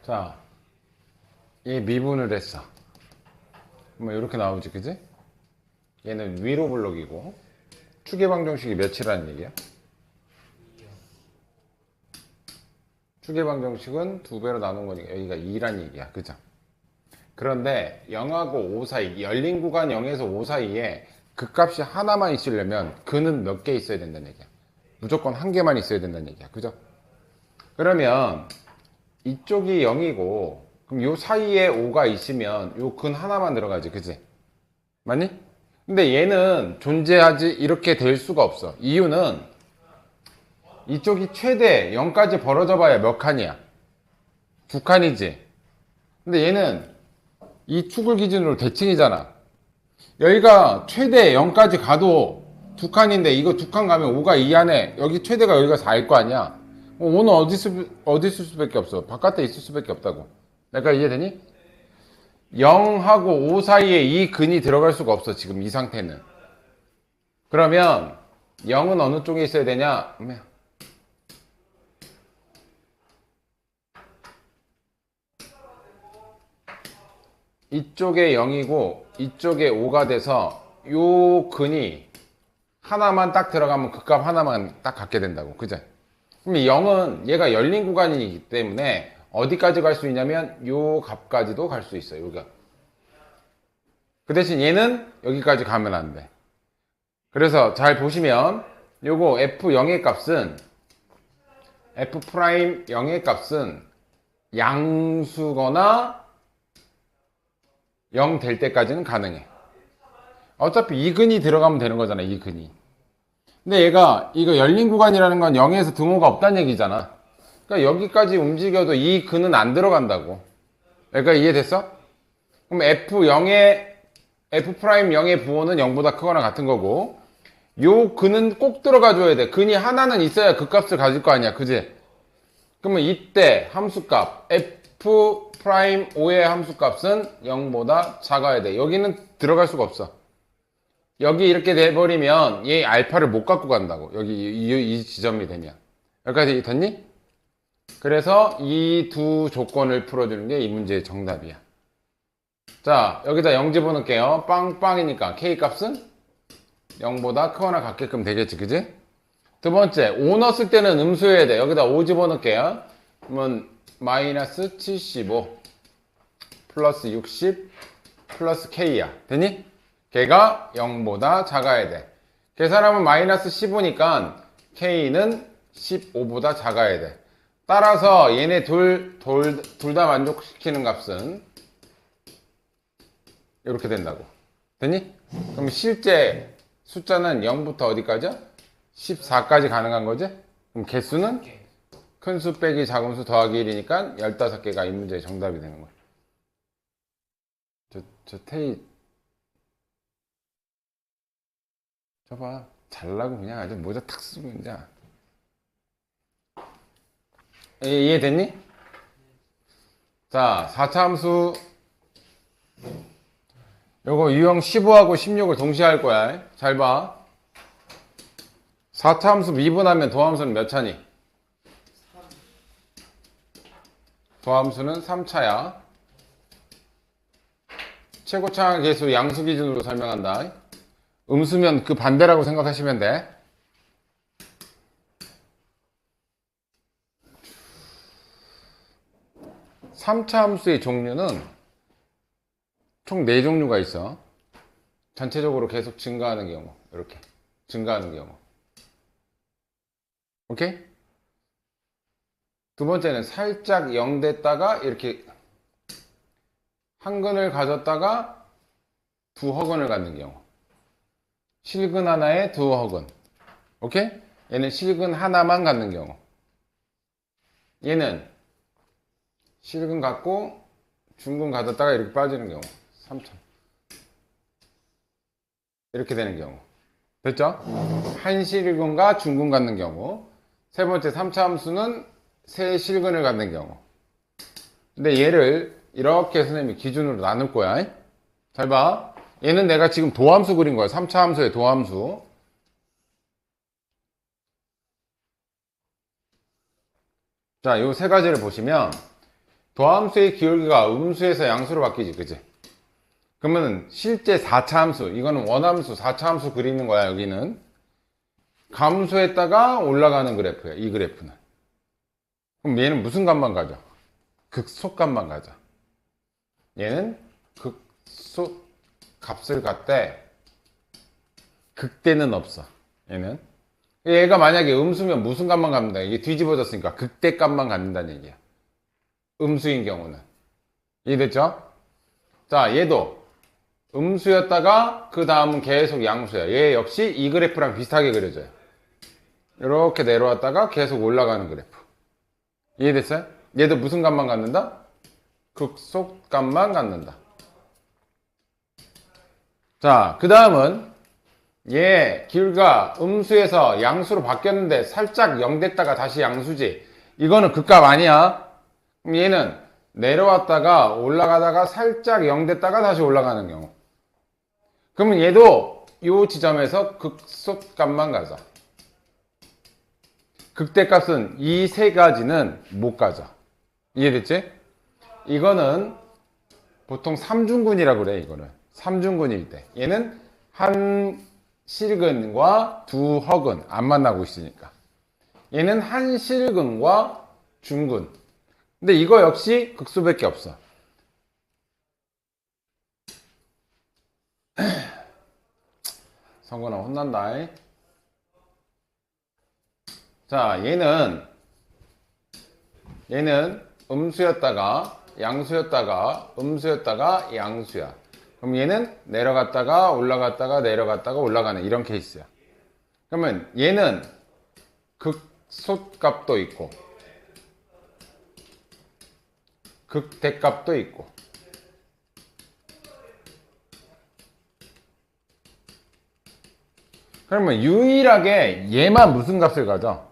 자, 얘 미분을 했어. 뭐 이렇게 나오지, 그지? 얘는 위로 블록이고 추계 방정식이 몇이라는 얘기야? 추계 방정식은 2배로 나눈 거니까 여기가 2란 얘기야, 그죠? 그런데 0하고 5 사이, 열린 구간 0에서 5 사이에 그 값이 하나만 있으려면 그는 몇 개 있어야 된다는 얘기야. 무조건 한 개만 있어야 된다는 얘기야, 그죠? 그러면 이쪽이 0이고 그럼 요 사이에 5가 있으면 요 근 하나만 들어가지, 그지? 맞니? 근데 얘는 존재하지 이렇게 될 수가 없어. 이유는 이쪽이 최대 0까지 벌어져 봐야 몇 칸이야? 2칸이지. 근데 얘는 이 축을 기준으로 대칭이잖아. 여기가 최대 0까지 가도 2칸인데 이거 2칸 가면 5가 이 안에 여기 최대가 여기가 4일 거 아니야. 5는 어디 있을 수밖에 없어. 바깥에 있을 수밖에 없다고. 내가 이해되니? 0하고 5 사이에 이 근이 들어갈 수가 없어, 지금 이 상태는. 그러면 0은 어느 쪽에 있어야 되냐? 이쪽에 0이고 이쪽에 5가 돼서 요 근이 하나만 딱 들어가면 그 값 하나만 딱 갖게 된다고, 그죠? 그럼 0은 얘가 열린 구간이기 때문에 어디까지 갈 수 있냐면 요 값까지도 갈 수 있어요, 여기가. 그 대신 얘는 여기까지 가면 안 돼. 그래서 잘 보시면 요거 f0의 값은 f'0의 값은 양수거나 0 될 때까지는 가능해. 어차피 이 근이 들어가면 되는 거잖아, 이 근이. 근데 얘가 이거 열린 구간이라는 건 0에서 등호가 없다는 얘기잖아. 그러니까 여기까지 움직여도 이 근은 안 들어간다고. 그러니까 이해됐어? 그럼 f'0의 부호는 0보다 크거나 같은 거고 요 근은 꼭 들어가줘야 돼. 근이 하나는 있어야 그 값을 가질 거 아니야, 그지? 그러면 이때 함수값 f'5의 함수값은 0보다 작아야 돼. 여기는 들어갈 수가 없어. 여기 이렇게 돼버리면 얘 알파를 못 갖고 간다고. 여기 이 지점이 되면. 여기까지 됐니? 그래서 이 두 조건을 풀어주는 게 이 문제의 정답이야. 자, 여기다 0 집어넣을게요. 빵빵이니까 k 값은 0보다 크거나 같게끔 되겠지, 그지? 두 번째, 5 넣었을 때는 음수여야 돼. 여기다 5 집어넣을게요. 그러면 마이너스 75 플러스 60 플러스 k야. 되니? 걔가 0보다 작아야 돼. 계산하면 마이너스 15니까 k는 15보다 작아야 돼. 따라서 얘네 둘 다 만족시키는 값은 이렇게 된다고. 되니? 그럼 실제 숫자는 0부터 어디까지야? 14까지 가능한 거지? 그럼 개수는 큰 수 빼기 작은 수 더하기 1이니까 15개가 이 문제의 정답이 되는 거야. 저 테이 저봐, 잘라고 그냥 아주 모자 탁 쓰고 이제. 이해됐니? 자, 4차 함수 요거 유형 15하고 16을 동시에 할 거야. 잘 봐. 4차 함수 미분하면 도함수는 몇 차니? 도함수는 3차야. 최고차항 계수 양수 기준으로 설명한다. 음수면 그 반대라고 생각하시면 돼. (3차) 함수의 종류는 총 4종류가 있어. 전체적으로 계속 증가하는 경우, 이렇게 증가하는 경우. 오케이? 두 번째는 살짝 0 됐다가 이렇게 한 근을 가졌다가 두 허근을 갖는 경우. 실근 하나에 두 허근. 오케이? 얘는 실근 하나만 갖는 경우. 얘는 실근 갖고 중근 가졌다가 이렇게 빠지는 경우. 3차. 이렇게 되는 경우. 됐죠? 한 실근과 중근 갖는 경우. 세 번째 3차 함수는 세 실근을 갖는 경우. 근데 얘를 이렇게 선생님이 기준으로 나눌 거야. 잘 봐. 얘는 내가 지금 도함수 그린 거야. 3차 함수의 도함수. 자, 요 세 가지를 보시면 도함수의 기울기가 음수에서 양수로 바뀌지, 그지? 그러면 실제 4차 함수, 이거는 원함수, 4차 함수 그리는 거야, 여기는. 감소했다가 올라가는 그래프야, 이 그래프는. 그럼 얘는 무슨 값만 가져? 극소값만 가져. 얘는 극소 값을 갖대. 극대는 없어, 얘는. 얘가 만약에 음수면 무슨 값만 갖는다? 이게 뒤집어졌으니까 극대 값만 갖는다는 얘기야. 음수인 경우는. 이해됐죠? 자, 얘도 음수였다가 그 다음은 계속 양수야. 얘 역시 이 그래프랑 비슷하게 그려져요. 이렇게 내려왔다가 계속 올라가는 그래프. 이해됐어요? 얘도 무슨 값만 갖는다? 극소값만 갖는다. 자, 그 다음은 얘 기울기가 음수에서 양수로 바뀌었는데 살짝 0 됐다가 다시 양수지. 이거는 극값 아니야. 그럼 얘는 내려왔다가 올라가다가 살짝 0 됐다가 다시 올라가는 경우. 그러면 얘도 이 지점에서 극소값만 가자. 극대값은 이 세 가지는 못 가져. 이해됐지? 이거는 보통 삼중근이라고 그래, 이거는. 삼중근일 때. 얘는 한 실근과 두 허근 안 만나고 있으니까. 얘는 한 실근과 중근. 근데 이거 역시 극소밖에 없어. 성근아 혼난다. 자, 얘는 음수였다가 양수였다가 음수였다가 양수야. 그럼 얘는 내려갔다가 올라갔다가 내려갔다가 올라가는 이런 케이스야. 그러면 얘는 극소값도 있고 극대값도 있고. 그러면 유일하게 얘만 무슨 값을 가져?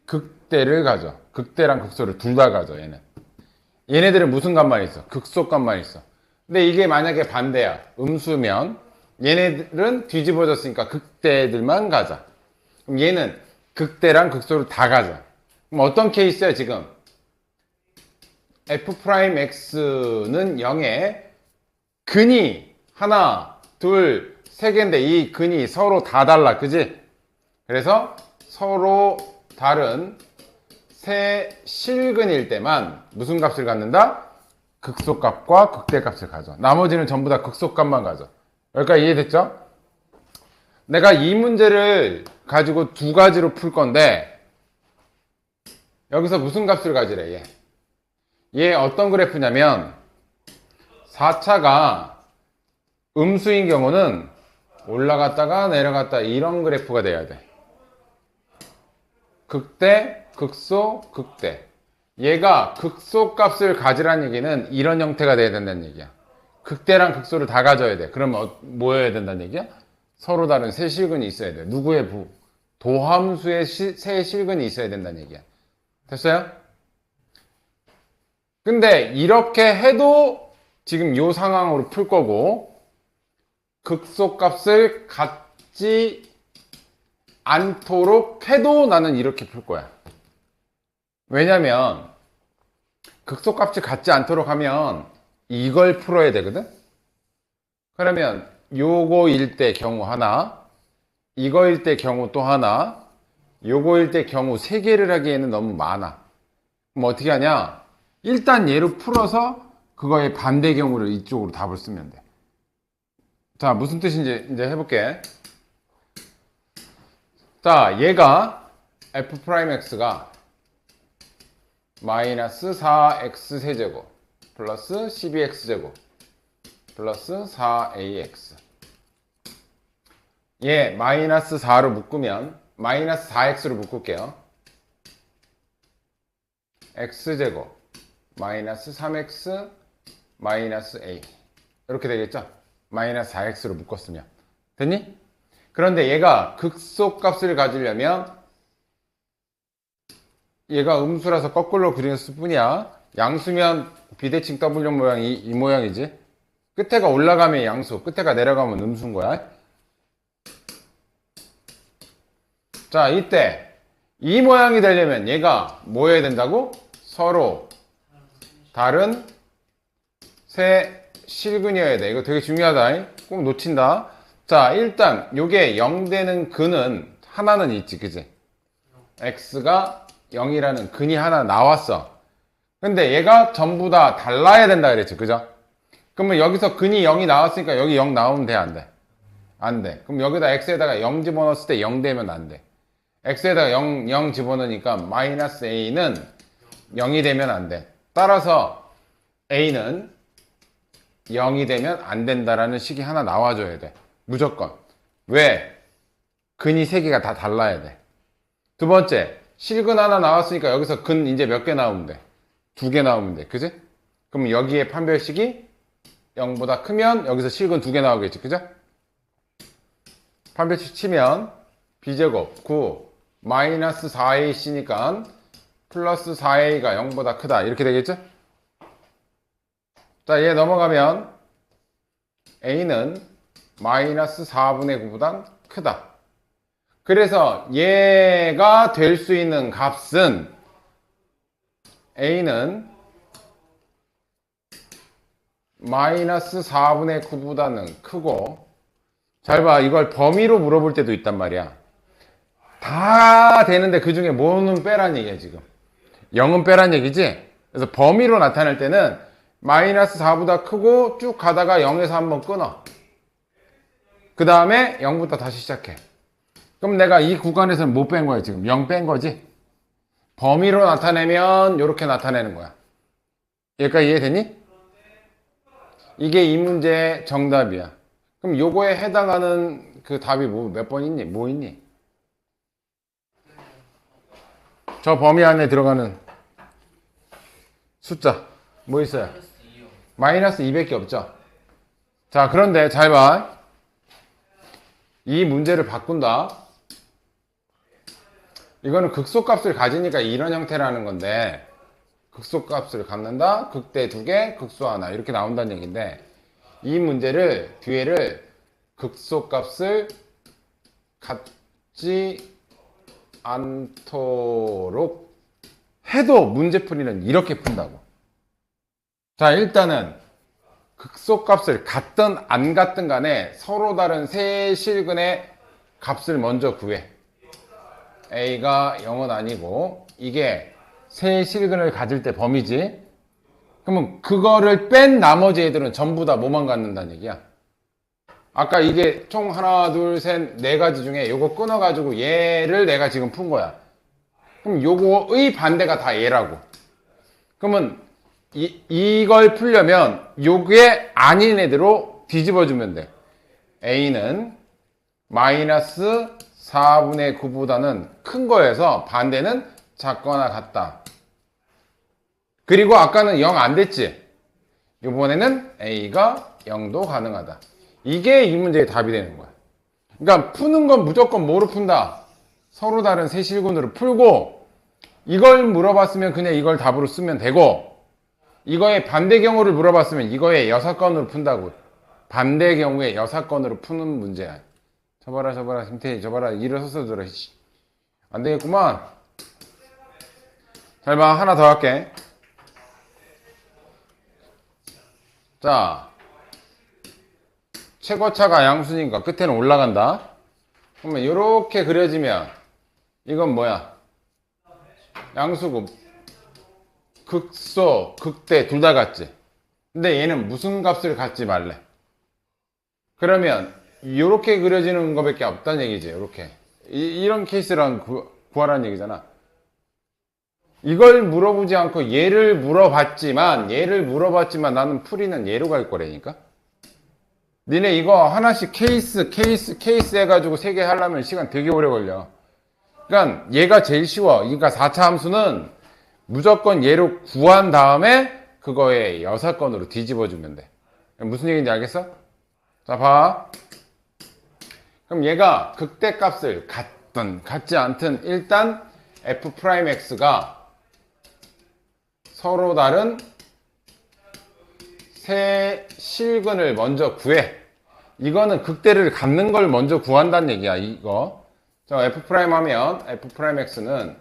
극대를 가져. 극대랑 극소를 둘 다 가져, 얘는. 얘네들은 무슨 값만 있어? 극소값만 있어. 근데 이게 만약에 반대야. 음수면 얘네들은 뒤집어졌으니까 극대들만 가자. 그럼 얘는 극대랑 극소를 다 가자. 그럼 어떤 케이스야, 지금? f'x는 0에 근이 하나, 둘, 세 개인데 이 근이 서로 다 달라. 그지? 그래서 서로 다른 세 실근일 때만 무슨 값을 갖는다? 극소값과 극대값을 가져. 나머지는 전부 다 극소값만 가져. 여기까지 이해됐죠? 내가 이 문제를 가지고 두 가지로 풀 건데 여기서 무슨 값을 가지래, 얘. 얘 어떤 그래프냐면 4차가 음수인 경우는 올라갔다가 내려갔다 이런 그래프가 돼야 돼. 극대, 극소, 극대. 얘가 극소 값을 가지라는 얘기는 이런 형태가 돼야 된다는 얘기야. 극대랑 극소를 다 가져야 돼. 그러면 뭐여야 된다는 얘기야? 서로 다른 세 실근이 있어야 돼. 누구의 부? 도함수의 세 실근이 있어야 된다는 얘기야. 됐어요? 근데 이렇게 해도 지금 이 상황으로 풀 거고 극소 값을 갖지 않도록 해도 나는 이렇게 풀 거야. 왜냐면 극소 값이 갖지 않도록 하면 이걸 풀어야 되거든. 그러면 요거일 때 경우 하나, 이거일 때 경우 또 하나, 요거일 때 경우 세 개를 하기에는 너무 많아. 그럼 어떻게 하냐? 일단 얘로 풀어서 그거의 반대 경우를 이쪽으로 답을 쓰면 돼. 자, 무슨 뜻인지 이제 해볼게. 자, 얘가 f'x가 마이너스 4x 세제곱 플러스 12x제곱 플러스 4ax. 얘 마이너스 4로 묶으면 마이너스 4x로 묶을게요. x제곱 마이너스 3x 마이너스 a 이렇게 되겠죠? 마이너스 4x로 묶었으면 됐니? 그런데 얘가 극소값을 가지려면 얘가 음수라서 거꾸로 그렸을 뿐이야. 양수면 비대칭 W형 모양이 이 모양이지. 끝에가 올라가면 양수, 끝에가 내려가면 음수인 거야. 자, 이때 이 모양이 되려면 얘가 뭐 해야 된다고? 서로 다른 세 실근이어야 돼. 이거 되게 중요하다. 꼭 놓친다. 자, 일단 요게 0 되는 근은 하나는 있지, 그지? x가 0이라는 근이 하나 나왔어. 근데 얘가 전부 다 달라야 된다 그랬지, 그죠? 그러면 여기서 근이 0이 나왔으니까 여기 0 나오면 돼, 안 돼? 안 돼. 그럼 여기다 x에다가 0 집어넣었을 때 0 되면 안 돼. x에다가 0 집어넣으니까 마이너스 a는 0이 되면 안 돼. 따라서 a는 0이 되면 안 된다라는 식이 하나 나와줘야 돼. 무조건. 왜? 근이 3개가 다 달라야 돼. 두 번째, 실근 하나 나왔으니까 여기서 근 이제 몇 개 나오면 돼? 2개 나오면 돼. 그지? 그럼 여기에 판별식이 0보다 크면 여기서 실근 2개 나오겠지. 그죠? 판별식 치면 b제곱 9 마이너스 4ac니까 플러스 4a가 0보다 크다. 이렇게 되겠죠? 자, 얘 넘어가면 a는 마이너스 4분의 9보다 크다. 그래서 얘가 될 수 있는 값은 a는 마이너스 4분의 9보다는 크고, 잘 봐. 이걸 범위로 물어볼 때도 있단 말이야. 다 되는데 그 중에 뭐는 빼란 얘기야, 지금. 0은 빼란 얘기지? 그래서 범위로 나타낼 때는 마이너스 4보다 크고 쭉 가다가 0에서 한번 끊어. 그 다음에 0부터 다시 시작해. 그럼 내가 이 구간에서는 못 뺀 거야, 지금. 0 뺀 거지? 범위로 나타내면 이렇게 나타내는 거야. 여기까지 이해되니? 이게 이 문제의 정답이야. 그럼 요거에 해당하는 그 답이 몇 번 있니? 뭐 있니? 저 범위 안에 들어가는 숫자 뭐 있어요? 마이너스 200개 없죠? 자, 그런데 잘 봐. 이 문제를 바꾼다. 이거는 극소값을 가지니까 이런 형태라는 건데, 극소값을 갖는다, 극대 2개, 극소 하나 이렇게 나온다는 얘기인데, 이 문제를 뒤에를 극소값을 갖지 않도록 해도 문제풀이는 이렇게 푼다고. 자, 일단은 극소값을 갖든 안 갖든 간에 서로 다른 세 실근의 값을 먼저 구해. a가 0은 아니고 이게 세 실근을 가질 때 범위지. 그러면 그거를 뺀 나머지 애들은 전부 다 뭐만 갖는다는 얘기야. 아까 이게 총 하나, 둘, 셋, 네 가지 중에 요거 끊어가지고 얘를 내가 지금 푼 거야. 그럼 요거의 반대가 다 얘라고. 그러면 이걸 풀려면 요게 아닌 애대로 뒤집어주면 돼. a는 마이너스 4분의 9보다는 큰 거여서 반대는 작거나 같다. 그리고 아까는 0 안 됐지? 이번에는 a가 0도 가능하다. 이게 이 문제의 답이 되는 거야. 그러니까 푸는 건 무조건 뭐로 푼다? 서로 다른 세 실근으로 풀고, 이걸 물어봤으면 그냥 이걸 답으로 쓰면 되고, 이거의 반대 경우를 물어봤으면 이거의 여사건으로 푼다고. 반대 경우에 여사건으로 푸는 문제야. 저봐라, 김태희, 저봐라, 일어서서 들어. 안 되겠구만. 잘 봐, 하나 더 할게. 자, 최고차가 양수니까 끝에는 올라간다. 그러면 이렇게 그려지면 이건 뭐야? 양수고 극소, 극대 둘 다 같지? 근데 얘는 무슨 값을 갖지 말래? 그러면 이렇게 그려지는 거밖에 없다는 얘기지. 이렇게 이런 케이스랑 구하라는 얘기잖아. 이걸 물어보지 않고 얘를 물어봤지만 나는 풀이는 얘로 갈 거라니까. 니네 이거 하나씩 케이스 해가지고 3개 하려면 시간 되게 오래 걸려. 그러니까 얘가 제일 쉬워. 그러니까 4차 함수는 무조건 얘로 구한 다음에 그거에 여사건으로 뒤집어주면 돼. 무슨 얘기인지 알겠어? 자, 봐. 그럼 얘가 극대값을 갖든 갖지 않든 일단 f'x가 서로 다른 세 실근을 먼저 구해. 이거는 극대를 갖는 걸 먼저 구한다는 얘기야, 이거. 자, f' 하면 f'x는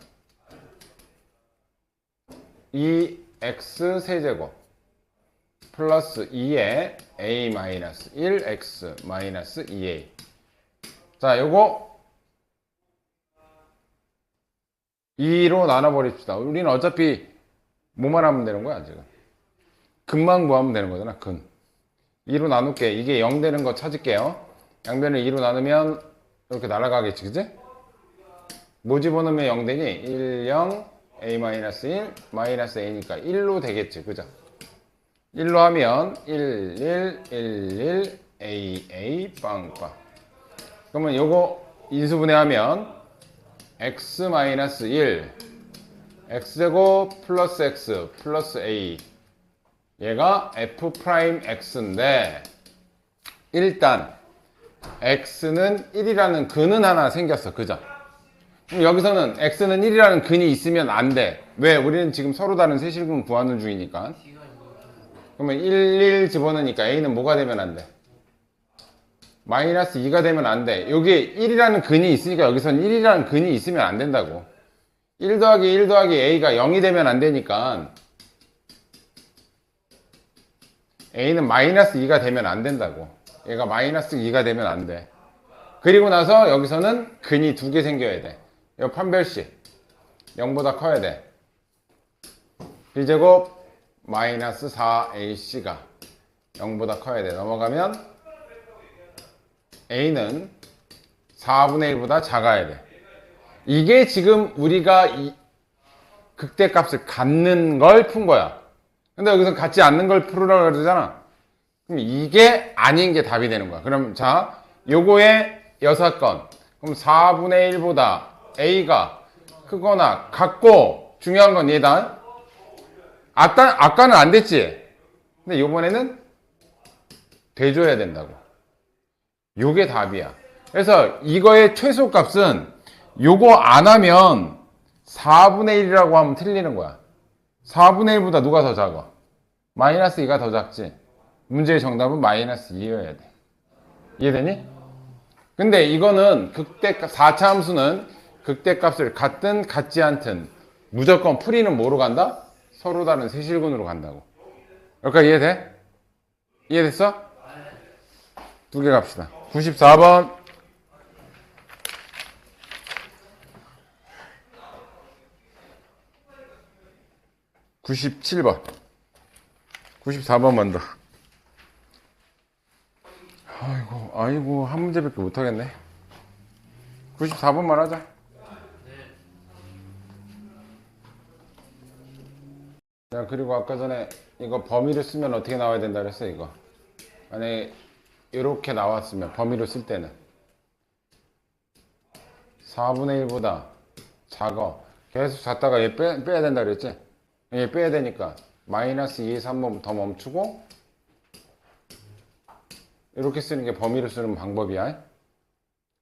2x 세제곱 플러스 2에 a 마이너스 1 x 마이너스 2a. 자, 요거 2로 나눠버립시다. 우리는 어차피 뭐만 하면 되는 거야, 지금. 근만 구하면 되는 거잖아, 근. 2로 나눌게. 이게 0 되는 거 찾을게요. 양변을 2로 나누면 이렇게 날아가겠지, 그지? 뭐 집어넣으면 0 되니? 1, 0, a 마이너스 1, 마이너스 a니까 1로 되겠지, 그죠? 1로 하면 1, 1, 1, 1, a, a, 빵빵. 그러면 요거 인수분해하면 x 마이너스 1, x제곱 플러스 x 플러스 a. 얘가 f 프라임 x인데, 일단 x는 1이라는 근은 하나 생겼어, 그죠? 그럼 여기서는 x는 1이라는 근이 있으면 안 돼. 왜? 우리는 지금 서로 다른 세실근 구하는 중이니까. 그러면 1, 1 집어넣으니까 a는 뭐가 되면 안 돼? 마이너스 2가 되면 안 돼. 여기 1이라는 근이 있으니까 여기서는 1이라는 근이 있으면 안 된다고. 1 더하기 1 더하기 a가 0이 되면 안 되니까 a는 마이너스 2가 되면 안 된다고. 얘가 마이너스 2가 되면 안 돼. 그리고 나서 여기서는 근이 두 개 생겨야 돼. 이 판별식 0보다 커야 돼. b제곱 마이너스 4ac가 0보다 커야 돼. 넘어가면 a는 4분의 1보다 작아야 돼. 이게 지금 우리가 이 극대값을 갖는 걸 푼 거야. 근데 여기서 갖지 않는 걸 풀으라고 그러잖아. 그럼 이게 아닌 게 답이 되는 거야. 그럼 자, 요거의 6건. 그럼 4분의 1보다 a가 크거나 같고, 중요한 건 얘다. 아까는 안 됐지? 근데 요번에는 돼줘야 된다고. 요게 답이야. 그래서 이거의 최소값은 요거 안 하면 4분의 1이라고 하면 틀리는 거야. 4분의 1보다 누가 더 작아? 마이너스 2가 더 작지. 문제의 정답은 마이너스 2여야 돼. 이해되니? 근데 이거는 극대값, 4차 함수는 극대값을 같든 같지 않든 무조건 풀이는 뭐로 간다? 서로 다른 세실근으로 간다고. 여기까지 이해돼? 이해됐어? 두 개 갑시다. 94번. 97번. 94번 먼저. 아이고, 한 문제밖에 못하겠네. 94번만 하자. 자, 그리고 아까 전에 이거 범위를 쓰면 어떻게 나와야 된다 그랬어, 이거. 만약에 이렇게 나왔으면, 범위로 쓸 때는 4분의 1보다 작아. 계속 작다가 얘 빼야 된다 그랬지? 얘 빼야 되니까 마이너스 2에서 한 번 더 멈추고 이렇게 쓰는 게 범위로 쓰는 방법이야.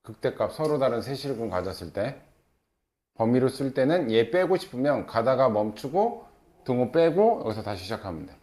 극대값 서로 다른 세실근 가졌을 때 범위로 쓸 때는 얘 빼고 싶으면 가다가 멈추고 등호 빼고 여기서 다시 시작하면 돼.